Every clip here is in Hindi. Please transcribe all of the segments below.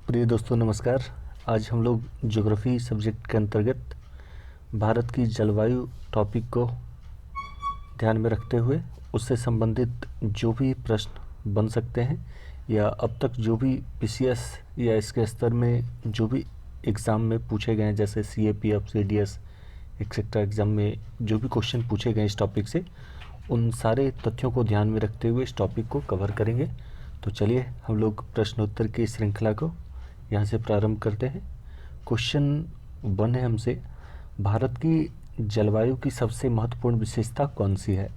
प्रिय दोस्तों नमस्कार। आज हम लोग ज्योग्राफी सब्जेक्ट के अंतर्गत भारत की जलवायु टॉपिक को ध्यान में रखते हुए उससे संबंधित जो भी प्रश्न बन सकते हैं या अब तक जो भी पीसीएस या इसके स्तर में जो भी एग्ज़ाम में पूछे गए हैं, जैसे सीएपीएफ, सीडीएस एक्सेट्रा एग्ज़ाम में जो भी क्वेश्चन पूछे गए इस टॉपिक से, उन सारे तथ्यों को ध्यान में रखते हुए इस टॉपिक को कवर करेंगे। तो चलिए हम लोग प्रश्नोत्तर की श्रृंखला को यहाँ से प्रारंभ करते हैं। क्वेश्चन 1 है हमसे, भारत की जलवायु की सबसे महत्वपूर्ण विशेषता कौन सी है?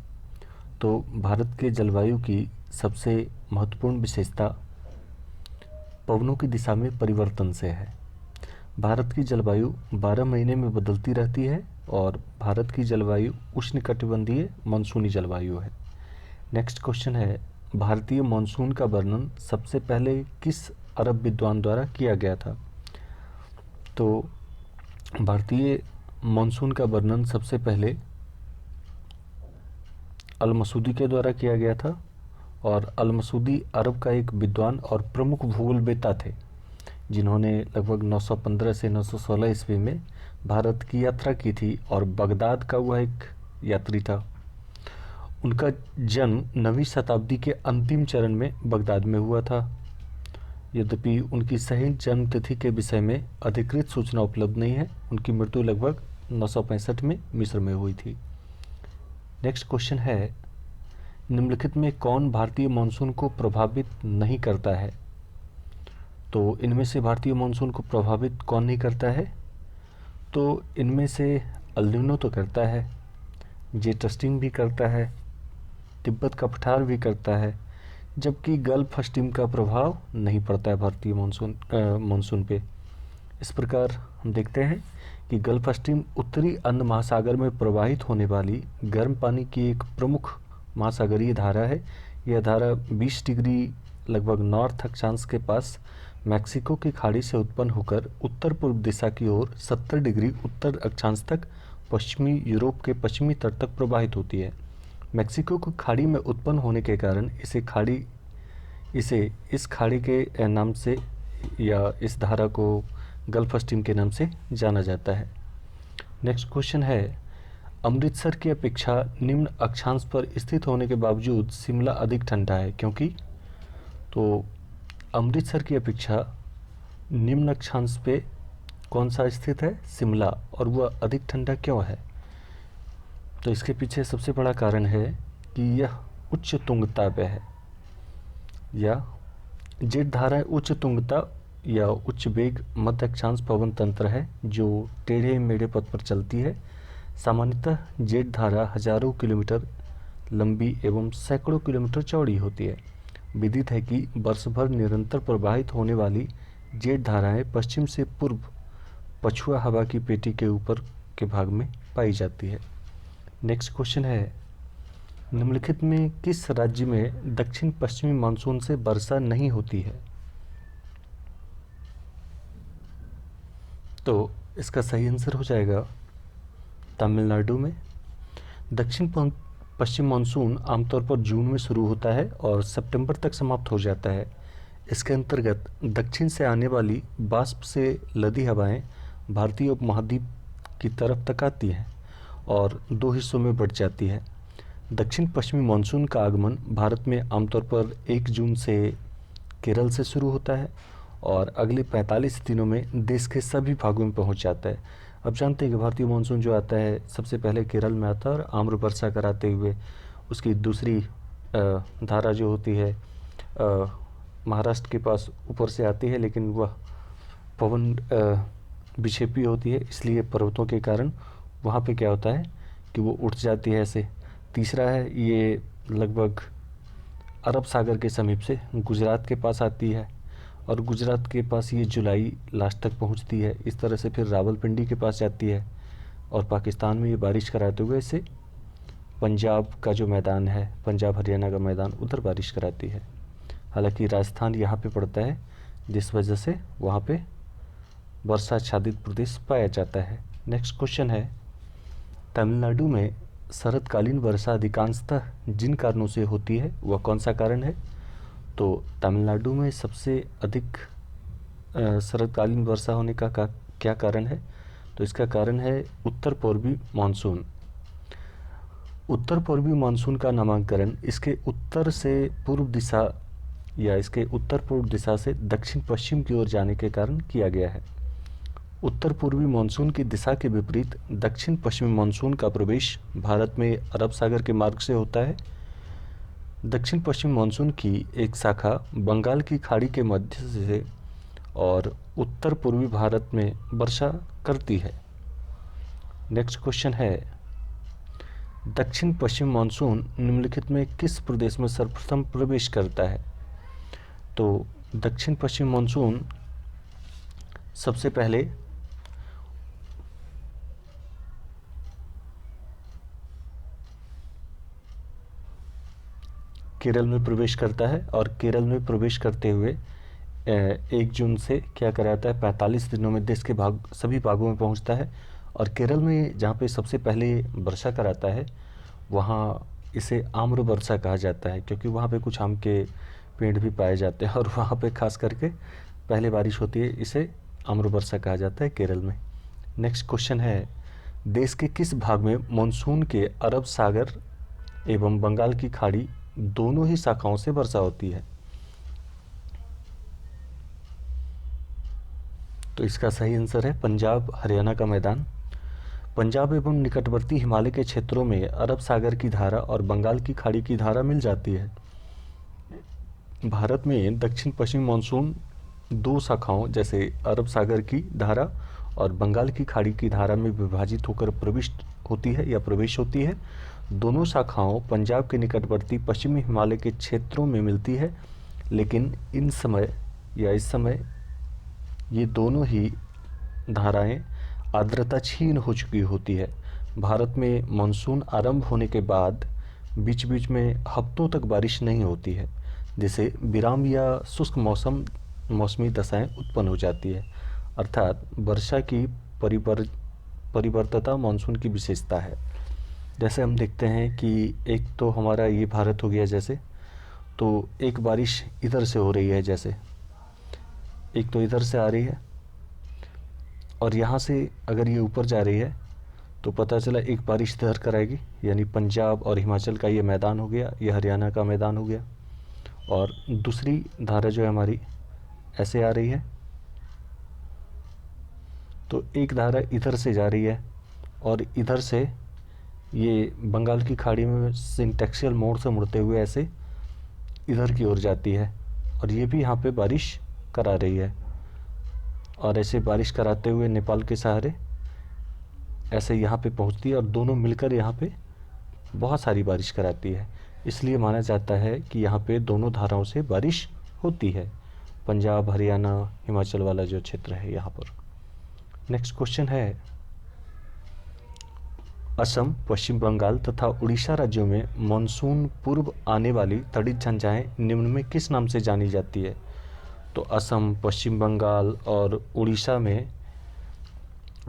तो भारत के जलवायु की सबसे महत्वपूर्ण विशेषता पवनों की दिशा में परिवर्तन से है। भारत की जलवायु 12 महीने में बदलती रहती है और भारत की जलवायु उष्णकटिबंधीय मानसूनी जलवायु है। नेक्स्ट क्वेश्चन है, भारतीय मानसून का वर्णन सबसे पहले किस अरब विद्वान द्वारा किया गया था? तो भारतीय मानसून का वर्णन सबसे पहले अल मसूदी के द्वारा किया गया था और अल मसूदी अरब का एक विद्वान और प्रमुख भूगोलवेत्ता थे, जिन्होंने लगभग 915 से 916 ईस्वी में भारत की यात्रा की थी और बगदाद का वह एक यात्री था। उनका जन्म 9वीं शताब्दी के अंतिम चरण में बगदाद में हुआ था। यद्यपि उनकी सही जन्म तिथि के विषय में अधिकृत सूचना उपलब्ध नहीं है। उनकी मृत्यु लगभग 965 में मिस्र में हुई थी। नेक्स्ट क्वेश्चन है, निम्नलिखित में कौन भारतीय मानसून को प्रभावित नहीं करता है? तो इनमें से भारतीय मानसून को प्रभावित कौन नहीं करता है? तो इनमें से अल नीनो तो करता है, जेट स्ट्रीम भी करता है, तिब्बत का पठार भी करता है, जबकि गल्फ स्ट्रीम का प्रभाव नहीं पड़ता है भारतीय मानसून पे। इस प्रकार हम देखते हैं कि गल्फ स्ट्रीम उत्तरी अंड महासागर में प्रवाहित होने वाली गर्म पानी की एक प्रमुख महासागरीय धारा है। यह धारा 20 डिग्री लगभग नॉर्थ अक्षांश के पास मैक्सिको की खाड़ी से उत्पन्न होकर उत्तर पूर्व दिशा की ओर 70 डिग्री उत्तर अक्षांश तक पश्चिमी यूरोप के पश्चिमी तट तक प्रवाहित होती है। मैक्सिको की खाड़ी में उत्पन्न होने के कारण इसे इस खाड़ी के नाम से या इस धारा को गल्फ स्ट्रीम के नाम से जाना जाता है। नेक्स्ट क्वेश्चन है, अमृतसर की अपेक्षा निम्न अक्षांश पर स्थित होने के बावजूद शिमला अधिक ठंडा है क्योंकि? तो अमृतसर की अपेक्षा निम्न अक्षांश पे कौन सा स्थित है? शिमला। और वह अधिक ठंडा क्यों है? तो इसके पीछे सबसे बड़ा कारण है कि यह उच्च तुंगता पे है, या जेट धारा उच्च तुंगता या उच्च वेग मध्य अक्षांश पवन तंत्र है जो टेढ़े मेढ़े पथ पर चलती है। सामान्यतः जेट धारा हजारों किलोमीटर लंबी एवं सैकड़ों किलोमीटर चौड़ी होती है। विदित है कि वर्ष भर निरंतर प्रवाहित होने वाली जेट धाराएं पश्चिम से पूर्व पछुआ हवा की पेटी के ऊपर के भाग में पाई जाती है। नेक्स्ट क्वेश्चन है, निम्नलिखित में किस राज्य में दक्षिण पश्चिमी मानसून से वर्षा नहीं होती है? तो इसका सही आंसर हो जाएगा तमिलनाडु में। दक्षिण पश्चिम मानसून आमतौर पर जून में शुरू होता है और सितंबर तक समाप्त हो जाता है। इसके अंतर्गत दक्षिण से आने वाली वाष्प से लदी हवाएं भारतीय उपमहाद्वीप की तरफ तक आती हैं और 2 हिस्सों में बढ़ जाती है। दक्षिण पश्चिमी मानसून का आगमन भारत में आमतौर पर 1 जून से केरल से शुरू होता है और अगले 45 दिनों में देश के सभी भागों में पहुंच जाता है। अब जानते हैं कि भारतीय मानसून जो आता है सबसे पहले केरल में आता है और आम्र वर्षा कराते हुए उसकी दूसरी धारा जो होती है महाराष्ट्र के पास ऊपर से आती है, लेकिन वह पवन विक्षेपी होती है, इसलिए पर्वतों के कारण वहाँ पे क्या होता है कि वो उठ जाती है ऐसे। तीसरा है, ये लगभग अरब सागर के समीप से गुजरात के पास आती है और गुजरात के पास ये जुलाई लास्ट तक पहुँचती है। इस तरह से फिर रावलपिंडी के पास जाती है और पाकिस्तान में ये बारिश कराते हुए इसे पंजाब का जो मैदान है, पंजाब हरियाणा का मैदान, उधर बारिश कराती है। हालांकि राजस्थान यहाँ पे पड़ता है, जिस वजह से वहाँ पे वर्षाच्छादित प्रदेश पाया जाता है। नेक्स्ट क्वेश्चन है, तमिलनाडु में शरतकालीन वर्षा अधिकांशतः जिन कारणों से होती है वह कौन सा कारण है? तो तमिलनाडु में सबसे अधिक शरतकालीन वर्षा होने का क्या कारण है? तो इसका कारण है उत्तर पूर्वी मानसून। उत्तर पूर्वी मानसून का नामकरण इसके उत्तर से पूर्व दिशा या इसके उत्तर पूर्व दिशा से दक्षिण पश्चिम की ओर जाने के कारण किया गया है। उत्तर पूर्वी मानसून की दिशा के विपरीत दक्षिण पश्चिमी मानसून का प्रवेश भारत में अरब सागर के मार्ग से होता है। दक्षिण पश्चिमी मानसून की एक शाखा बंगाल की खाड़ी के मध्य से और उत्तर पूर्वी भारत में वर्षा करती है। नेक्स्ट क्वेश्चन है, दक्षिण पश्चिम मानसून निम्नलिखित में किस प्रदेश में सर्वप्रथम प्रवेश करता है? तो दक्षिण पश्चिम मानसून सबसे पहले केरल में प्रवेश करता है और केरल में प्रवेश करते हुए 1 जून से क्या कराता है, 45 दिनों में देश के सभी भागों में पहुंचता है। और केरल में जहाँ पे सबसे पहले वर्षा कराता है वहाँ इसे आम्र वर्षा कहा जाता है, क्योंकि वहाँ पे कुछ आम के पेड़ भी पाए जाते हैं और वहाँ पे खास करके पहले बारिश होती है, इसे आम्र वर्षा कहा जाता है केरल में। नेक्स्ट क्वेश्चन है, देश के किस भाग में मानसून के अरब सागर एवं बंगाल की खाड़ी दोनों ही शाखाओं से वर्षा होती है? तो इसका सही आंसर है पंजाब हरियाणा का मैदान। पंजाब एवं निकटवर्ती हिमालय के क्षेत्रों में अरब सागर की धारा और बंगाल की खाड़ी की धारा मिल जाती है। भारत में दक्षिण पश्चिम मानसून 2 शाखाओं जैसे अरब सागर की धारा और बंगाल की खाड़ी की धारा में विभाजित होकर प्रविष्ट होती है या प्रवेश होती है। दोनों शाखाओं पंजाब के निकटवर्ती पश्चिमी हिमालय के क्षेत्रों में मिलती है, लेकिन इस समय ये दोनों ही धाराएं आर्द्रता क्षीण हो चुकी होती है। भारत में मानसून आरंभ होने के बाद बीच बीच में हफ्तों तक बारिश नहीं होती है, जिससे विराम या शुष्क मौसमी दशाएं उत्पन्न हो जाती है। अर्थात वर्षा की परिवर्तता मानसून की विशेषता है। जैसे हम देखते हैं कि एक तो हमारा ये भारत हो गया, जैसे तो एक बारिश इधर से हो रही है, जैसे एक तो इधर से आ रही है और यहाँ से अगर ये ऊपर जा रही है तो पता चला एक बारिश इधर कराएगी, यानी पंजाब और हिमाचल का ये मैदान हो गया, ये हरियाणा का मैदान हो गया। और दूसरी धारा जो है हमारी ऐसे आ रही है, तो एक धारा इधर से जा रही है और इधर से ये बंगाल की खाड़ी में सिंटेक्सियल मोड़ से मुड़ते हुए ऐसे इधर की ओर जाती है और ये भी यहाँ पे बारिश करा रही है। और ऐसे बारिश कराते हुए नेपाल के सहारे ऐसे यहाँ पे पहुँचती है और दोनों मिलकर यहाँ पे बहुत सारी बारिश कराती है। इसलिए माना जाता है कि यहाँ पे दोनों धाराओं से बारिश होती है, पंजाब हरियाणा हिमाचल वाला जो क्षेत्र है यहाँ पर। नेक्स्ट क्वेश्चन है, असम, पश्चिम बंगाल तथा उड़ीसा राज्यों में मानसून पूर्व आने वाली तड़ित झंझाएं निम्न में किस नाम से जानी जाती है? तो असम, पश्चिम बंगाल और उड़ीसा में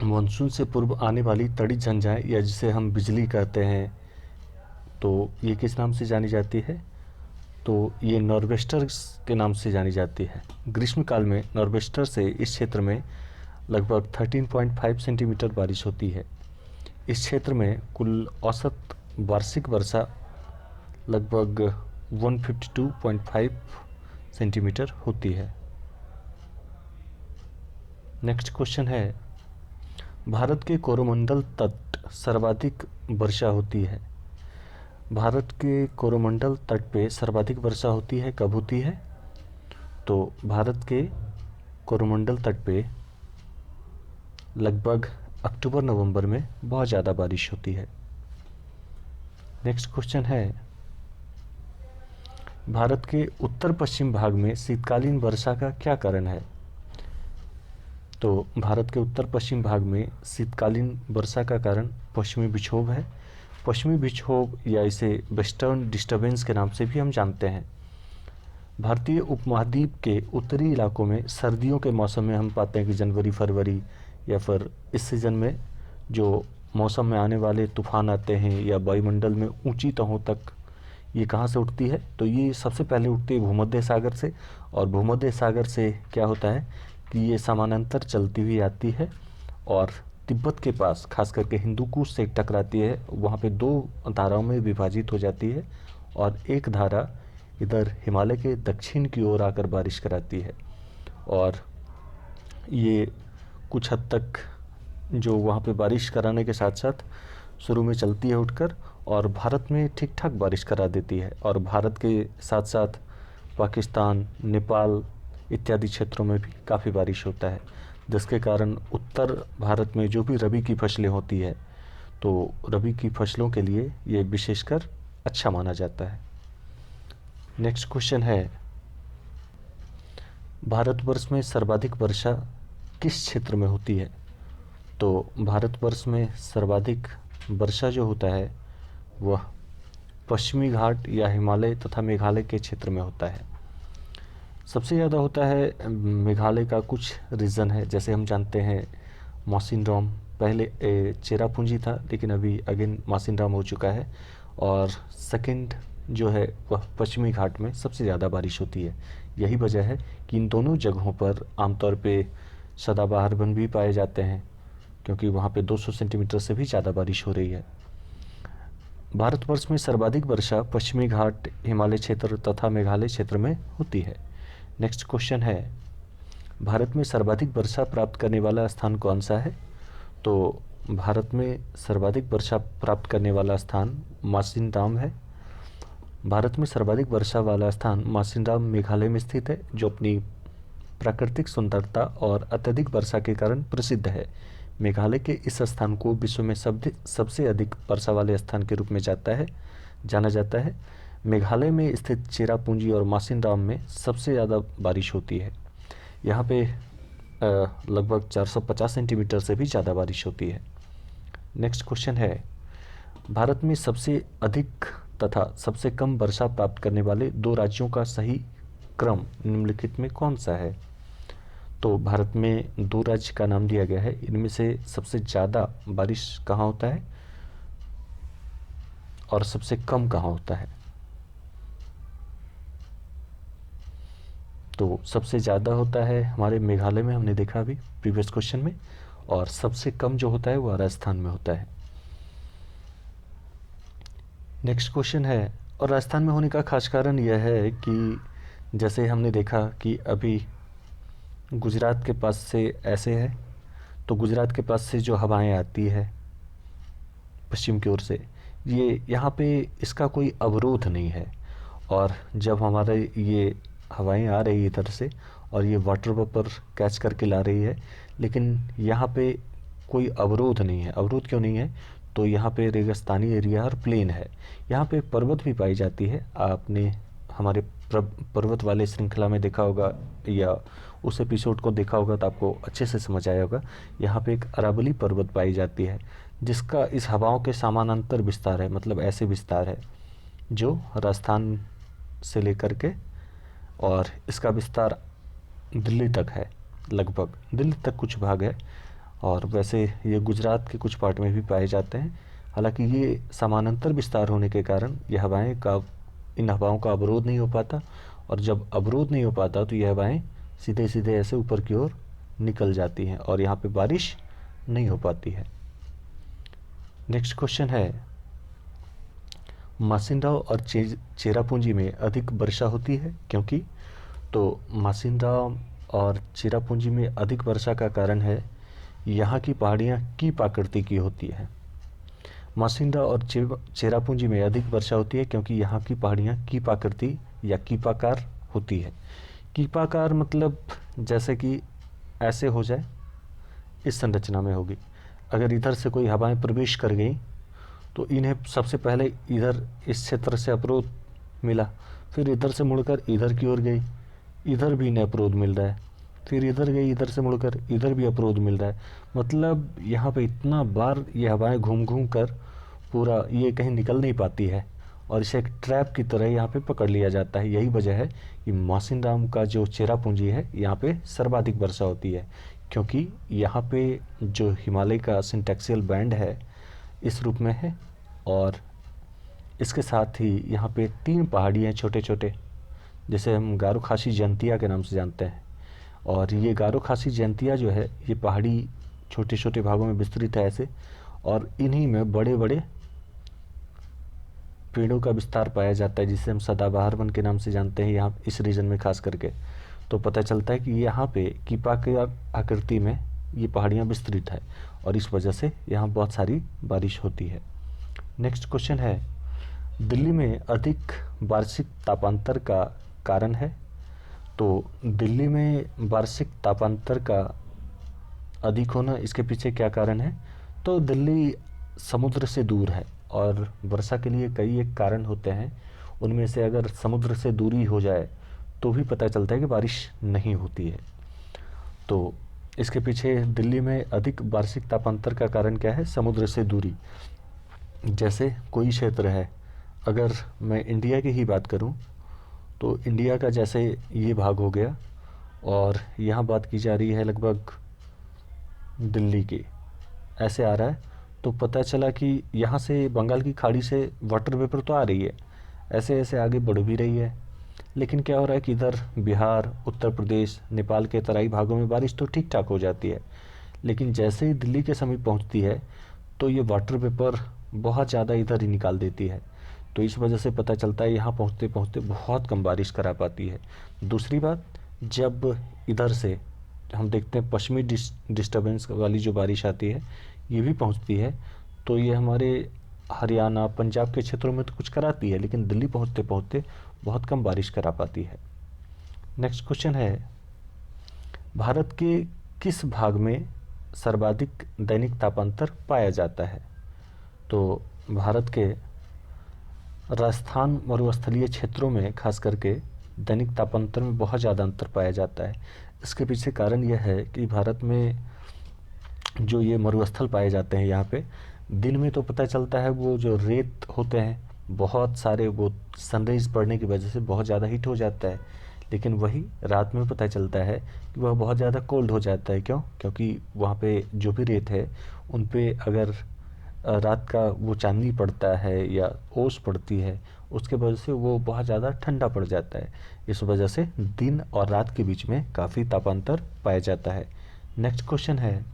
मानसून से पूर्व आने वाली तड़ित झंझाएं या जिसे हम बिजली कहते हैं, तो ये किस नाम से जानी जाती है? तो ये नॉर्वेस्टर्स के नाम से जानी जाती है। ग्रीष्मकाल में नॉर्वेस्टर से इस क्षेत्र में लगभग 13.5 सेंटीमीटर बारिश होती है। इस क्षेत्र में कुल औसत वार्षिक वर्षा लगभग 152.5 सेंटीमीटर होती है। नेक्स्ट क्वेश्चन है, भारत के कोरोमंडल तट सर्वाधिक वर्षा होती है। भारत के कोरोमंडल तट पे सर्वाधिक वर्षा होती है, कब होती है? तो भारत के कोरोमंडल तट पे लगभग अक्टूबर नवंबर में बहुत ज़्यादा बारिश होती है। नेक्स्ट क्वेश्चन है, भारत के उत्तर पश्चिम भाग में शीतकालीन वर्षा का क्या कारण है? तो भारत के उत्तर पश्चिम भाग में शीतकालीन वर्षा का कारण पश्चिमी विक्षोभ है। पश्चिमी विक्षोभ या इसे वेस्टर्न डिस्टर्बेंस के नाम से भी हम जानते हैं। भारतीय उपमहाद्वीप के उत्तरी इलाकों में सर्दियों के मौसम में हम पाते हैं कि जनवरी फरवरी या फिर इस सीज़न में जो मौसम में आने वाले तूफान आते हैं या वायुमंडल में ऊंची तहों तक ये कहाँ से उठती है? तो ये सबसे पहले उठती है भूमध्य सागर से, और भूमध्य सागर से क्या होता है कि ये समानांतर चलती हुई आती है और तिब्बत के पास खास करके हिंदूकुश से टकराती है। वहाँ पे 2 धाराओं में विभाजित हो जाती है और एक धारा इधर हिमालय के दक्षिण की ओर आकर बारिश कराती है। और ये कुछ हद तक जो वहाँ पे बारिश कराने के साथ साथ शुरू में चलती है उठकर और भारत में ठीक ठाक बारिश करा देती है। और भारत के साथ साथ पाकिस्तान, नेपाल इत्यादि क्षेत्रों में भी काफ़ी बारिश होता है, जिसके कारण उत्तर भारत में जो भी रबी की फसलें होती है तो रबी की फसलों के लिए ये विशेषकर अच्छा माना जाता है। नेक्स्ट क्वेश्चन है, भारतवर्ष में सर्वाधिक वर्षा किस क्षेत्र में होती है? तो भारतवर्ष में सर्वाधिक वर्षा जो होता है वह पश्चिमी घाट या हिमालय तथा मेघालय के क्षेत्र में होता है। सबसे ज़्यादा होता है मेघालय का कुछ रीजन है, जैसे हम जानते हैं मौसिनराम, पहले चेरापूंजी था लेकिन अभी अगेन मौसिनराम हो चुका है। और सेकंड जो है वह पश्चिमी घाट में सबसे ज़्यादा बारिश होती है। यही वजह है कि इन दोनों जगहों पर आमतौर पे सदाबहार वन भी पाए जाते हैं, क्योंकि वहाँ पे 200 सेंटीमीटर से भी ज़्यादा बारिश हो रही है। भारतवर्ष में सर्वाधिक वर्षा पश्चिमी घाट, हिमालय क्षेत्र तथा मेघालय क्षेत्र में होती है। नेक्स्ट क्वेश्चन है, भारत में सर्वाधिक वर्षा प्राप्त करने वाला स्थान कौन सा है? तो भारत में सर्वाधिक वर्षा प्राप्त करने वाला स्थान मौसिनराम है। भारत में सर्वाधिक वर्षा वाला स्थान मौसिनराम मेघालय में स्थित है, जो अपनी प्राकृतिक सुंदरता और अत्यधिक वर्षा के कारण प्रसिद्ध है। मेघालय के इस स्थान को विश्व में सबसे अधिक वर्षा वाले स्थान के रूप में जाना जाता है। मेघालय में स्थित चेरापूंजी और मौसिनराम में सबसे ज़्यादा बारिश होती है। यहाँ पे लगभग 450 सेंटीमीटर से भी ज़्यादा बारिश होती है। नेक्स्ट क्वेश्चन है, भारत में सबसे अधिक तथा सबसे कम वर्षा प्राप्त करने वाले 2 राज्यों का सही क्रम निम्नलिखित में कौन सा है? तो भारत में 2 राज्य का नाम दिया गया है, इनमें से सबसे ज़्यादा बारिश कहाँ होता है और सबसे कम कहाँ होता है? तो सबसे ज़्यादा होता है हमारे मेघालय में, हमने देखा अभी प्रीवियस क्वेश्चन में, और सबसे कम जो होता है वो राजस्थान में होता है। नेक्स्ट क्वेश्चन है, और राजस्थान में होने का खास कारण यह है कि जैसे हमने देखा कि अभी गुजरात के पास से ऐसे है, तो गुजरात के पास से जो हवाएं आती है पश्चिम की ओर से, ये यहाँ पे इसका कोई अवरोध नहीं है। और जब हमारे ये हवाएं आ रही है इधर से और ये वाटर वेपर कैच करके ला रही है, लेकिन यहाँ पे कोई अवरोध नहीं है। अवरोध क्यों नहीं है? तो यहाँ पे रेगिस्तानी एरिया और प्लेन है। यहाँ पे पर्वत भी पाई जाती है। आपने हमारे पर्वत वाले श्रृंखला में देखा होगा या उस एपिसोड को देखा होगा तो आपको अच्छे से समझ आया होगा। यहाँ पे एक अरावली पर्वत पाई जाती है, जिसका इस हवाओं के समानांतर विस्तार है, मतलब ऐसे विस्तार है जो राजस्थान से लेकर के, और इसका विस्तार दिल्ली तक है, लगभग दिल्ली तक कुछ भाग है। और वैसे ये गुजरात के कुछ पार्ट में भी पाए जाते हैं। हालांकि ये समानांतर विस्तार होने के कारण इन हवाओं का अवरोध नहीं हो पाता, और जब अवरोध नहीं हो पाता तो ये हवाएं सीधे सीधे ऐसे ऊपर की ओर निकल जाती हैं और यहाँ पे बारिश नहीं हो पाती है। नेक्स्ट क्वेश्चन है, मौसिनराम और चेरापूंजी में अधिक वर्षा होती है क्योंकि? तो मौसिनराम और चेरापूंजी में अधिक वर्षा का कारण है यहाँ की पहाड़ियाँ कीप आकृति की होती है। मौसिनराम और चेरापूंजी में अधिक वर्षा होती है क्योंकि यहाँ की पहाड़ियाँ कीप आकृति या कीपाकार होती है। कीपाकार मतलब जैसे कि ऐसे हो जाए, इस संरचना में होगी। अगर इधर से कोई हवाएं प्रवेश कर गई तो इन्हें सबसे पहले इधर इस क्षेत्र से अवरोध मिला, फिर इधर से मुड़कर इधर की ओर गई, इधर भी इन्हें अवरोध मिल रहा है, फिर इधर गई, इधर से मुड़कर इधर भी अवरोध मिल रहा है। मतलब यहाँ पे इतना बार ये हवाएं घूम घूम कर पूरा ये कहीं निकल नहीं पाती है और इसे एक ट्रैप की तरह यहाँ पे पकड़ लिया जाता है। यही वजह है कि मौसिनराम का जो चेरापूंजी है यहाँ पे सर्वाधिक वर्षा होती है, क्योंकि यहाँ पे जो हिमालय का सिंटैक्सियल बैंड है इस रूप में है, और इसके साथ ही यहाँ पे 3 पहाड़ी हैं छोटे छोटे, जिसे हम गारो खासी जयंतिया के नाम से जानते हैं, और ये गारो खासी जयंतिया जो है ये पहाड़ी छोटे छोटे भागों में विस्तृत है ऐसे, और इन्हीं में बड़े बड़े पेड़ों का विस्तार पाया जाता है जिसे हम सदाबहार वन के नाम से जानते हैं यहाँ इस रीजन में खास करके। तो पता चलता है कि यहाँ पे कीपा के आकृति में ये पहाड़ियाँ विस्तृत है और इस वजह से यहाँ बहुत सारी बारिश होती है। नेक्स्ट क्वेश्चन है, दिल्ली में अधिक वार्षिक तापांतर का कारण है। तो दिल्ली में वार्षिक तापांतर का अधिक होना, इसके पीछे क्या कारण है? तो दिल्ली समुद्र से दूर है और वर्षा के लिए कई एक कारण होते हैं, उनमें से अगर समुद्र से दूरी हो जाए तो भी पता चलता है कि बारिश नहीं होती है। तो इसके पीछे दिल्ली में अधिक वार्षिक तापांतर का कारण क्या है? समुद्र से दूरी। जैसे कोई क्षेत्र है, अगर मैं इंडिया की ही बात करूं तो इंडिया का जैसे ये भाग हो गया और यहाँ बात की जा रही है लगभग दिल्ली की, ऐसे आ रहा है, तो पता चला कि यहाँ से बंगाल की खाड़ी से वाटर वेपर तो आ रही है, ऐसे ऐसे आगे बढ़ भी रही है, लेकिन क्या हो रहा है कि इधर बिहार, उत्तर प्रदेश, नेपाल के तराई भागों में बारिश तो ठीक ठाक हो जाती है, लेकिन जैसे ही दिल्ली के समीप पहुँचती है तो ये वाटर वेपर बहुत ज़्यादा इधर ही निकाल देती है। तो इस वजह से पता चलता है यहाँ पहुँचते पहुँचते बहुत कम बारिश करा पाती है। दूसरी बात, जब इधर से हम देखते हैं पश्चिमी डिस्टर्बेंस वाली जो बारिश आती है ये भी पहुँचती है, तो ये हमारे हरियाणा, पंजाब के क्षेत्रों में तो कुछ कराती है, लेकिन दिल्ली पहुँचते पहुँचते बहुत कम बारिश करा पाती है। नेक्स्ट क्वेश्चन है, भारत के किस भाग में सर्वाधिक दैनिक तापांतर पाया जाता है? तो भारत के राजस्थान मरुस्थलीय क्षेत्रों में खास करके दैनिक तापांतर में बहुत ज़्यादा अंतर पाया जाता है। इसके पीछे कारण यह है कि भारत में जो ये मरुस्थल पाए जाते हैं यहाँ पे दिन में तो पता चलता है वो जो रेत होते हैं बहुत सारे, वो सनराइज पड़ने की वजह से बहुत ज़्यादा हीट हो जाता है, लेकिन वही रात में पता चलता है कि वह बहुत ज़्यादा कोल्ड हो जाता है। क्यों? क्योंकि वहाँ पे जो भी रेत है उन पे अगर रात का वो चांदनी पड़ता है या ओस पड़ती है, उसके वजह से वो बहुत ज़्यादा ठंडा पड़ जाता है। इस वजह से दिन और रात के बीच में काफ़ी तापांतर पाया जाता है। नेक्स्ट क्वेश्चन है,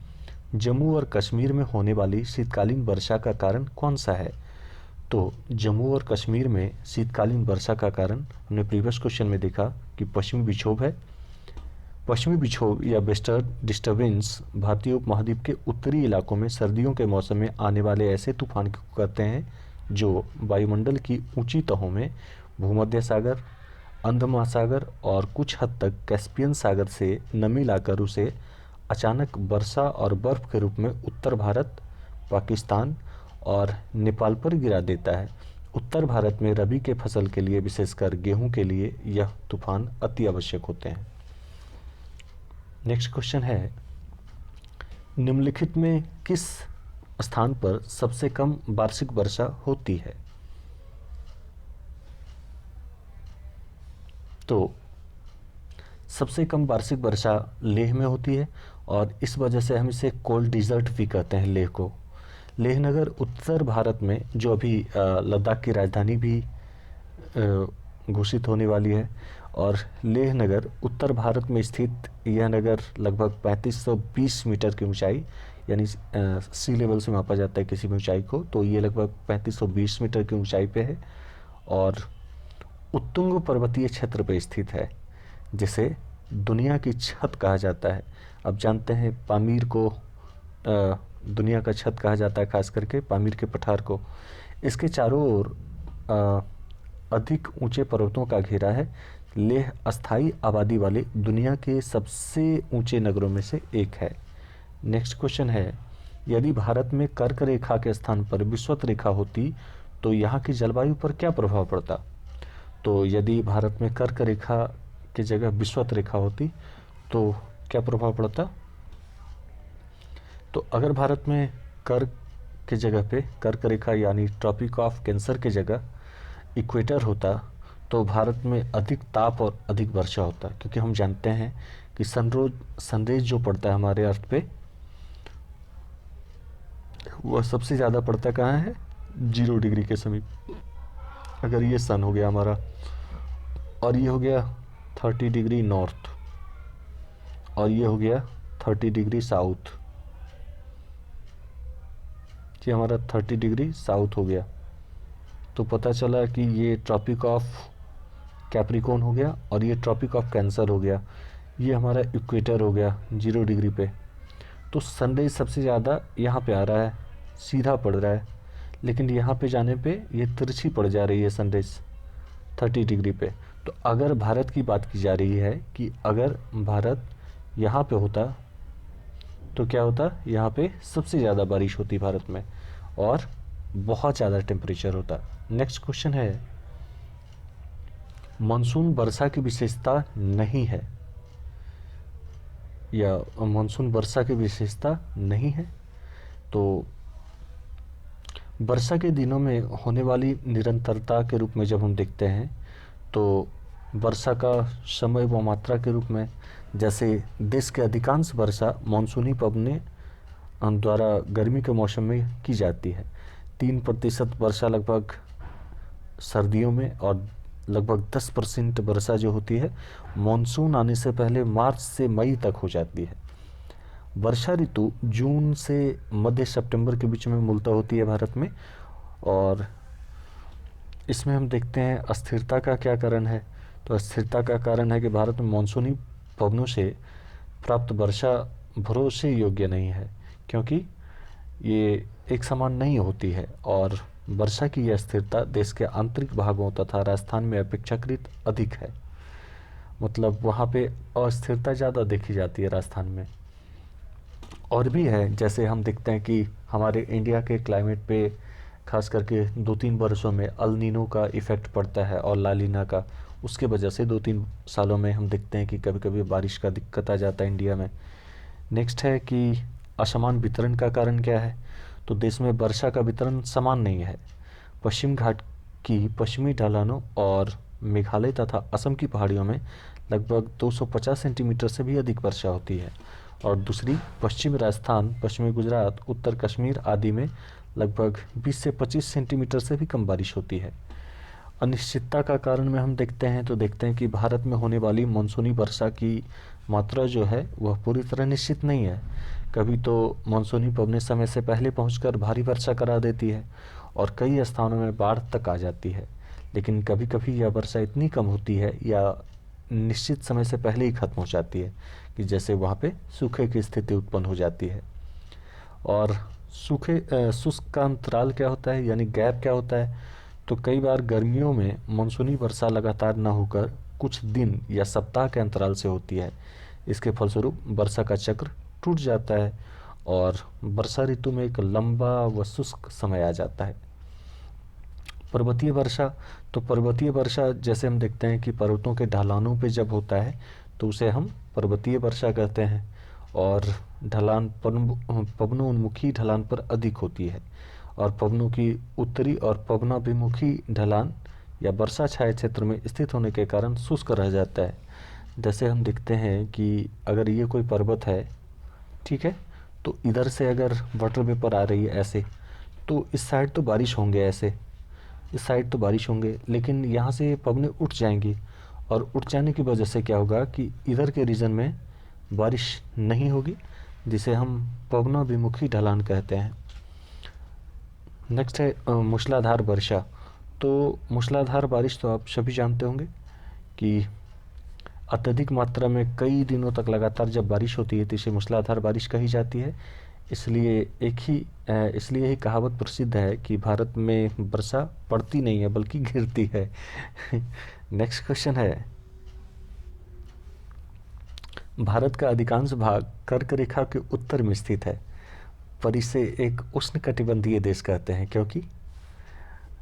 जम्मू और कश्मीर में होने वाली शीतकालीन वर्षा का कारण कौन सा है? तो जम्मू और कश्मीर में शीतकालीन वर्षा का कारण हमने प्रीवियस क्वेश्चन में देखा कि पश्चिमी विक्षोभ है। पश्चिमी विक्षोभ या वेस्टर्न डिस्टर्बेंस भारतीय उपमहाद्वीप के उत्तरी इलाकों में सर्दियों के मौसम में आने वाले ऐसे तूफान को कहते हैं जो वायुमंडल की ऊंची तहों में भूमध्य सागर, अंध महासागर और कुछ हद तक कैस्पियन सागर से नमी लाकर उसे अचानक वर्षा और बर्फ के रूप में उत्तर भारत, पाकिस्तान और नेपाल पर गिरा देता है। उत्तर भारत में रबी के फसल के लिए, विशेषकर गेहूं के लिए यह तूफान अति आवश्यक होते हैं। नेक्स्ट क्वेश्चन है, निम्नलिखित में किस स्थान पर सबसे कम वार्षिक वर्षा होती है? तो सबसे कम वार्षिक वर्षा लेह में होती है और इस वजह से हम इसे कोल्ड डिजर्ट भी कहते हैं लेह को। लेह नगर उत्तर भारत में, जो अभी लद्दाख की राजधानी भी घोषित होने वाली है, और लेह नगर उत्तर भारत में स्थित यह नगर लगभग 3520 मीटर की ऊंचाई, यानी सी लेवल से मापा जाता है किसी भी ऊंचाई को, तो ये लगभग 3520 मीटर की ऊंचाई पे है और उत्तुंग पर्वतीय क्षेत्र पे स्थित है, जिसे दुनिया की छत कहा जाता है। अब जानते हैं पामीर को दुनिया का छत कहा जाता है, खास करके पामीर के पठार को। इसके चारों ओर अधिक ऊंचे पर्वतों का घेरा है। लेह अस्थायी आबादी वाले दुनिया के सबसे ऊंचे नगरों में से एक है। नेक्स्ट क्वेश्चन है, यदि भारत में कर्क रेखा के स्थान पर विषुवत रेखा होती तो यहाँ की जलवायु पर क्या प्रभाव पड़ता? तो यदि भारत में कर्क रेखा की जगह विषुवत रेखा होती तो क्या प्रभाव पड़ता? तो अगर भारत में कर्क की जगह पे कर्क रेखा यानी ट्रॉपिक ऑफ कैंसर की जगह इक्वेटर होता तो भारत में अधिक ताप और अधिक वर्षा होता, क्योंकि हम जानते हैं कि सनरेज जो पड़ता है हमारे अर्थ पे वह सबसे ज़्यादा पड़ता कहाँ है? 0 डिग्री के समीप। अगर ये सन हो गया हमारा और ये हो गया 30 डिग्री नॉर्थ, और ये हो गया 30 डिग्री साउथ, ये हमारा 30 डिग्री साउथ हो गया। तो पता चला कि ये ट्रॉपिक ऑफ कैप्रिकॉर्न हो गया और ये ट्रॉपिक ऑफ कैंसर हो गया, ये हमारा इक्वेटर हो गया 0 डिग्री पे। तो सनराइज सबसे ज़्यादा यहाँ पे आ रहा है, सीधा पड़ रहा है, लेकिन यहाँ पे जाने पे ये तिरछी पड़ जा रही है सनराइज 30 डिग्री पे। तो अगर भारत की बात की जा रही है कि अगर भारत यहाँ पे होता तो क्या होता, यहाँ पे सबसे ज़्यादा बारिश होती भारत में और बहुत ज़्यादा टेम्परेचर होता। नेक्स्ट क्वेश्चन है, मानसून वर्षा की विशेषता नहीं है, या मानसून वर्षा की विशेषता नहीं है। तो वर्षा के दिनों में होने वाली निरंतरता के रूप में जब हम देखते हैं तो वर्षा का समय व मात्रा के रूप में, जैसे देश के अधिकांश वर्षा मानसूनी पवनों द्वारा गर्मी के मौसम में की जाती है। 3% वर्षा लगभग सर्दियों में और लगभग 10% वर्षा जो होती है मानसून आने से पहले मार्च से मई तक हो जाती है। वर्षा ऋतु जून से मध्य सितंबर के बीच में मूलतः होती है भारत में। और इसमें हम देखते हैं अस्थिरता का क्या कारण है। तो अस्थिरता का कारण है कि भारत में मानसूनी पवनों से प्राप्त वर्षा भरोसे योग्य नहीं है, क्योंकि ये एक समान नहीं होती है और वर्षा की यह स्थिरता देश के आंतरिक भागों तथा राजस्थान में अपेक्षाकृत अधिक है। मतलब वहाँ पे अस्थिरता ज़्यादा देखी जाती है राजस्थान में। और भी है, जैसे हम देखते हैं कि हमारे इंडिया के क्लाइमेट पे खास करके 2-3 वर्षों में अल नीनो का इफ़ेक्ट पड़ता है और ला लीना का। उसके वजह से 2-3 सालों में हम देखते हैं कि कभी कभी बारिश का दिक्कत आ जाता है इंडिया में। नेक्स्ट है कि असमान वितरण का कारण क्या है। तो देश में वर्षा का वितरण समान नहीं है। पश्चिम घाट की पश्चिमी ढलानों और मेघालय तथा असम की पहाड़ियों में लगभग 250 सेंटीमीटर से भी अधिक वर्षा होती है, और दूसरी पश्चिमी राजस्थान, पश्चिमी गुजरात, उत्तर कश्मीर आदि में लगभग 20 से 25 सेंटीमीटर से भी कम बारिश होती है। अनिश्चितता का कारण में हम देखते हैं कि भारत में होने वाली मानसूनी वर्षा की मात्रा जो है वह पूरी तरह निश्चित नहीं है। कभी तो मानसूनी पवनें समय से पहले पहुंचकर भारी वर्षा करा देती है और कई स्थानों में बाढ़ तक आ जाती है, लेकिन कभी कभी यह वर्षा इतनी कम होती है या निश्चित समय से पहले ही खत्म हो जाती है कि जैसे वहाँ पे सूखे की स्थिति उत्पन्न हो जाती है। और शुष्क का अंतराल क्या होता है, यानी गैप क्या होता है। तो कई बार गर्मियों में मानसूनी वर्षा लगातार न होकर कुछ दिन या सप्ताह के अंतराल से होती है। इसके फलस्वरूप वर्षा का चक्र टूट जाता है और वर्षा ऋतु में एक लंबा व शुष्क समय आ जाता है। पर्वतीय वर्षा, तो पर्वतीय वर्षा जैसे हम देखते हैं कि पर्वतों के ढलानों पे जब होता है तो उसे हम पर्वतीय वर्षा कहते हैं, और ढलान पवनोन्मुखी ढलान पर अधिक होती है, और पवनों की उत्तरी और पवनाभिमुखी ढलान या वर्षा छाया क्षेत्र में स्थित होने के कारण शुष्क रह जाता है। जैसे हम देखते हैं कि अगर ये कोई पर्वत है, ठीक है, तो इधर से अगर वाटर वेपर आ रही है ऐसे, तो इस साइड तो बारिश होंगे, ऐसे इस साइड तो बारिश होंगे, लेकिन यहाँ से पवनें उठ जाएंगी और उठ जाने की वजह से क्या होगा कि इधर के रीजन में बारिश नहीं होगी, जिसे हम पवनाभिमुखी ढलान कहते हैं। नेक्स्ट है मूसलाधार वर्षा। तो मूसलाधार बारिश तो आप सभी जानते होंगे कि अत्यधिक मात्रा में कई दिनों तक लगातार जब बारिश होती है तो इसे मूसलाधार बारिश कही जाती है। इसलिए इसलिए ही कहावत प्रसिद्ध है कि भारत में वर्षा पड़ती नहीं है बल्कि गिरती है। नेक्स्ट क्वेश्चन है, भारत का अधिकांश भाग कर्क रेखा के उत्तर में स्थित है, पर इसे एक उष्णकटिबंधीय देश कहते हैं, क्योंकि